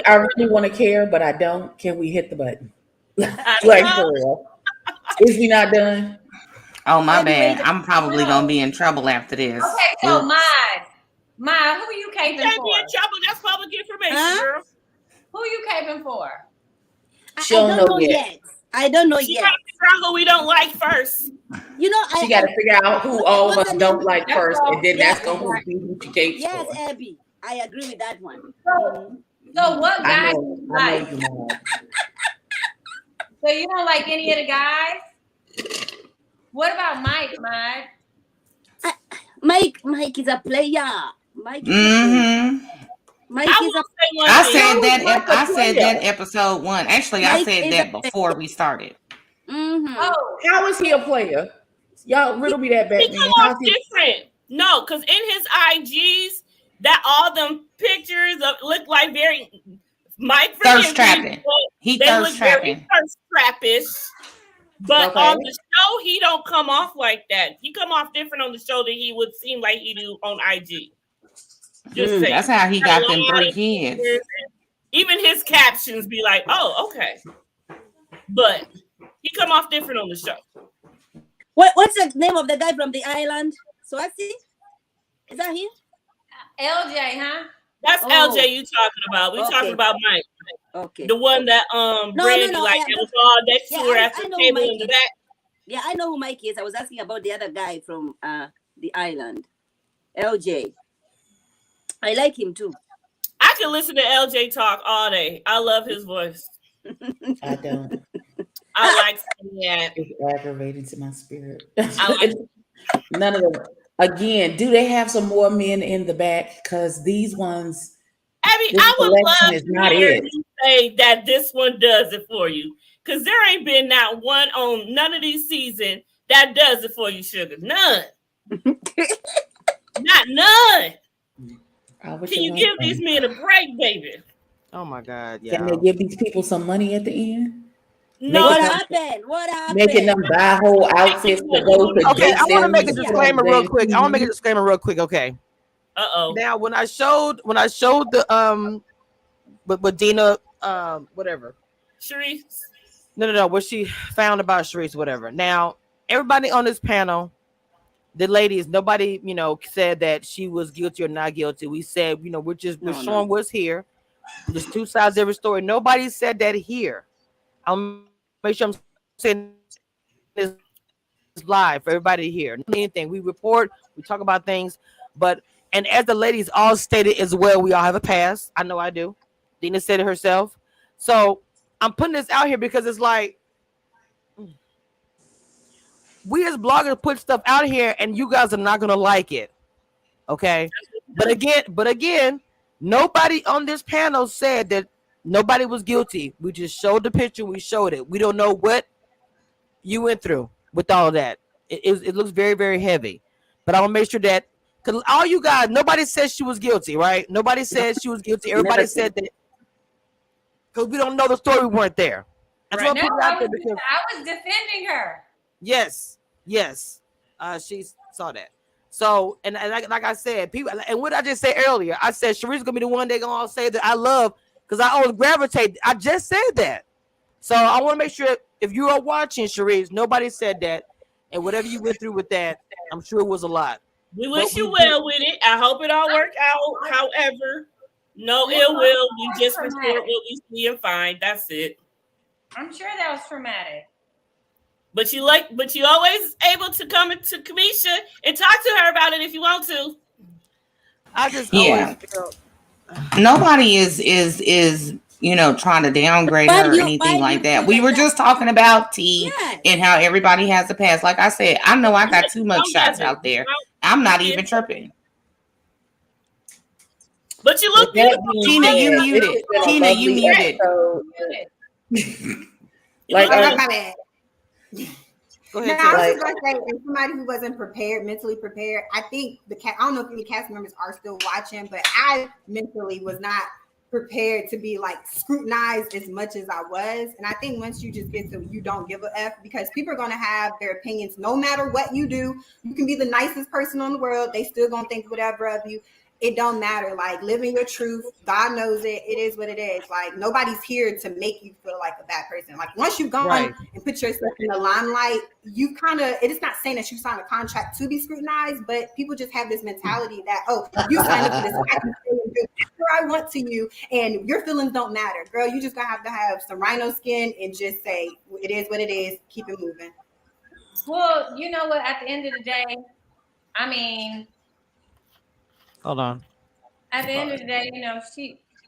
I really want to care, but I don't. Can we hit the button? Like, for real. Is we not done? Oh, my bad. I'm probably going to be in trouble after this. Okay, so Mad, who you caping for? You can't be in trouble. That's public information, girl. Who you caping for? I don't know yet. I don't know she yet. Got to figure out who we don't like first. She got to figure out who all of us don't like first, and then that's going to be who she capes for. Yes, Abby. I agree with that one. So what guys do you like? So you don't like any of the guys? What about Mike, Mad? Mike is a player. Mike is a player. I said that episode 1. Actually, I said that before we started. Oh, how is he a player? Y'all riddle me that back. He come off different. No, because in his IGs, that all them pictures look like very Mike thirst trapping. He thirst trapping. Thirst trappish. But on the show, he don't come off like that. He come off different on the show than he would seem like he do on IG. Just saying. That's how he got them 3 kids. Even his captions be like, "Oh, okay," but he come off different on the show. What's the name of the guy from the island? Swati? Is that him? LJ, huh? That's LJ you talking about. We talking about Mike. Okay. The one that Brandy it was all next to her at the table in the back. Yeah, I know who Mike is. I was asking about the other guy from the island. LJ. I like him too. I can listen to LJ talk all day. I love his voice. I don't. I like that. It's aggravating to my spirit. I like None of them. Again, do they have some more men in the back? Because these ones, I mean, this I would selection love is to not hear it. you say that this one does it for you. Because there ain't been not one on none of these seasons that does it for you, sugar. None. Not none. Can you give these men a break, baby? Oh my God, Can they y'all. give these people some money at the end? No. What happened? What Making them happened? buy whole outfits to go to Okay, I want to make a Jason's disclaimer real quick. I want to make a disclaimer real quick. Okay. Uh-oh. Now, when I showed the with Dina whatever. Charisse. No, what she found about Charisse, whatever. Now, everybody on this panel, the ladies, nobody, said that she was guilty or not guilty. We said, we're showing what's here. There's two sides of every story. Nobody said that here. I'll make sure I'm saying this live for everybody here. Anything we report, we talk about things, and as the ladies all stated as well, we all have a past. I know I do. Dina said it herself. So I'm putting this out here because it's like we as bloggers put stuff out here, and you guys are not gonna like it. Okay, but again, nobody on this panel said that nobody was guilty. We just showed the picture. We showed it. We don't know what you went through with all that. It looks very, very heavy. But I want to make sure that, because all you guys, nobody said she was guilty, right? Nobody said she was guilty. Everybody said that because we don't know the story. We weren't there. No, I was defending her. Yes. She saw that. So, and like I said, people, and what I just said earlier, I said Charisse gonna be the one they're gonna all say that I love because I always gravitate. I just said that. So I want to make sure if you are watching, Charisse, nobody said that, and whatever you went through with that, I'm sure it was a lot. We wish you well with it. I hope it all worked out. However, no ill will. We just report what we see and find. That's it. I'm sure that was traumatic. But you always able to come into Kamisha and talk to her about it if you want to. I just always feel nobody is trying to downgrade her or anything like that. We were just talking about tea and how everybody has a past. Like I said, I know I got too much shots out there. I'm not even tripping. But you look beautiful. Tina, you muted. Tina, you muted. Like, go ahead. No, I was just gonna say, as somebody who wasn't prepared, mentally prepared, I think I don't know if any cast members are still watching, but I mentally was not prepared to be like scrutinized as much as I was. And I think once you just get to you don't give a F, because people are gonna have their opinions no matter what you do. You can be the nicest person in the world, they still gonna think whatever of you. It don't matter. Like, living your truth, God knows it. It is what it is. Like, nobody's here to make you feel like a bad person. Like, once you've gone and put yourself in the limelight, you kind of, it is not saying that you signed a contract to be scrutinized, but people just have this mentality that, oh, you signed up for this, I can say and do whatever I want to you, and your feelings don't matter. Girl, you just gonna have to have some rhino skin and just say, it is what it is, keep it moving. Well, you know what, at the end of the day, I mean, hold on. At the end of the day,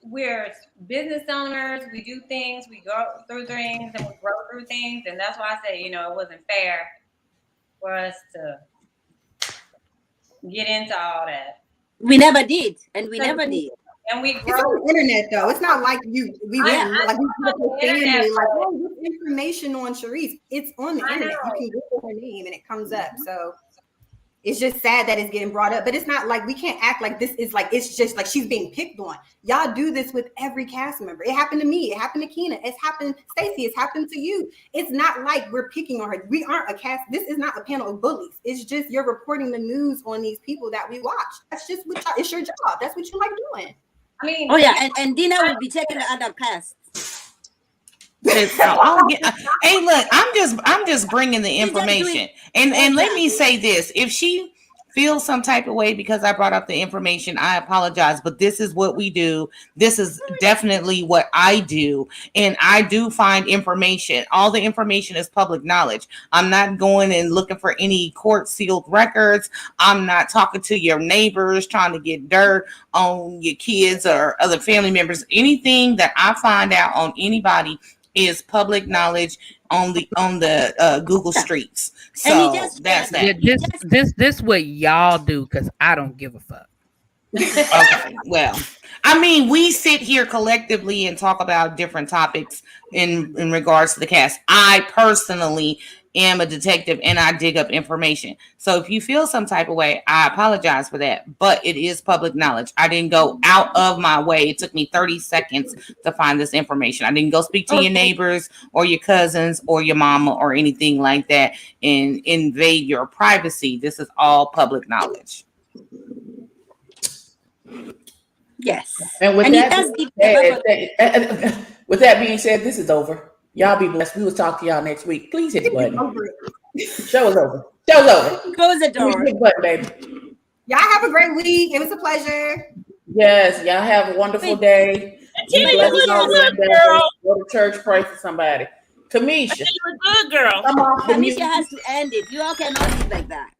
we're business owners. We do things. We go through things, and we grow through things. And that's why I say, it wasn't fair for us to get into all that. We never did, and we never did. And we grow. It's on the internet, though. It's not like we family. Like, oh, this information on Charisse. It's on the internet. You can Google her name, and it comes up. So. It's just sad that it's getting brought up, but it's not like we can't act like this is like, it's just like she's being picked on. Y'all do this with every cast member. It happened to me. It happened to Keena. It's happened, Stacy. It's happened to you. It's not like we're picking on her. We aren't a cast. This is not a panel of bullies. It's just you're reporting the news on these people that we watch. That's just what it's your job. That's what you like doing. I mean, oh yeah, and Dina will be taking the other cast. Hey, look, I'm just bringing the information, and let me say this: if she feels some type of way because I brought up the information, I apologize, but this is what we do. This is definitely what I do, and I do find information. All the information is public knowledge. I'm not going and looking for any court sealed records. I'm not talking to your neighbors trying to get dirt on your kids or other family members. Anything that I find out on anybody is public knowledge. on the Google streets. So And he just that's said that. Yeah, this what y'all do because I don't give a fuck. Okay, well, I mean, we sit here collectively and talk about different topics in regards to the cast. I personally am a detective and I dig up information. So if you feel some type of way, I apologize for that. But it is public knowledge. I didn't go out of my way. It took me 30 seconds to find this information. I didn't go speak to your neighbors or your cousins or your mama or anything like that and invade your privacy. This is all public knowledge. yes. And with And he that, does being give said, with that being said, this is over. Y'all be blessed. We will talk to y'all next week. Please hit the button. Show is over. Show's over. close the door. Hit the button, baby. Y'all have a great week. It was a pleasure. Yes, y'all have a wonderful day. Be Tina, blessed you in all look your good, endeavors. girl. Go to church, pray for somebody. Kamisha, You look good, girl. come off the mute. Kamisha has to end it. You all cannot be like that.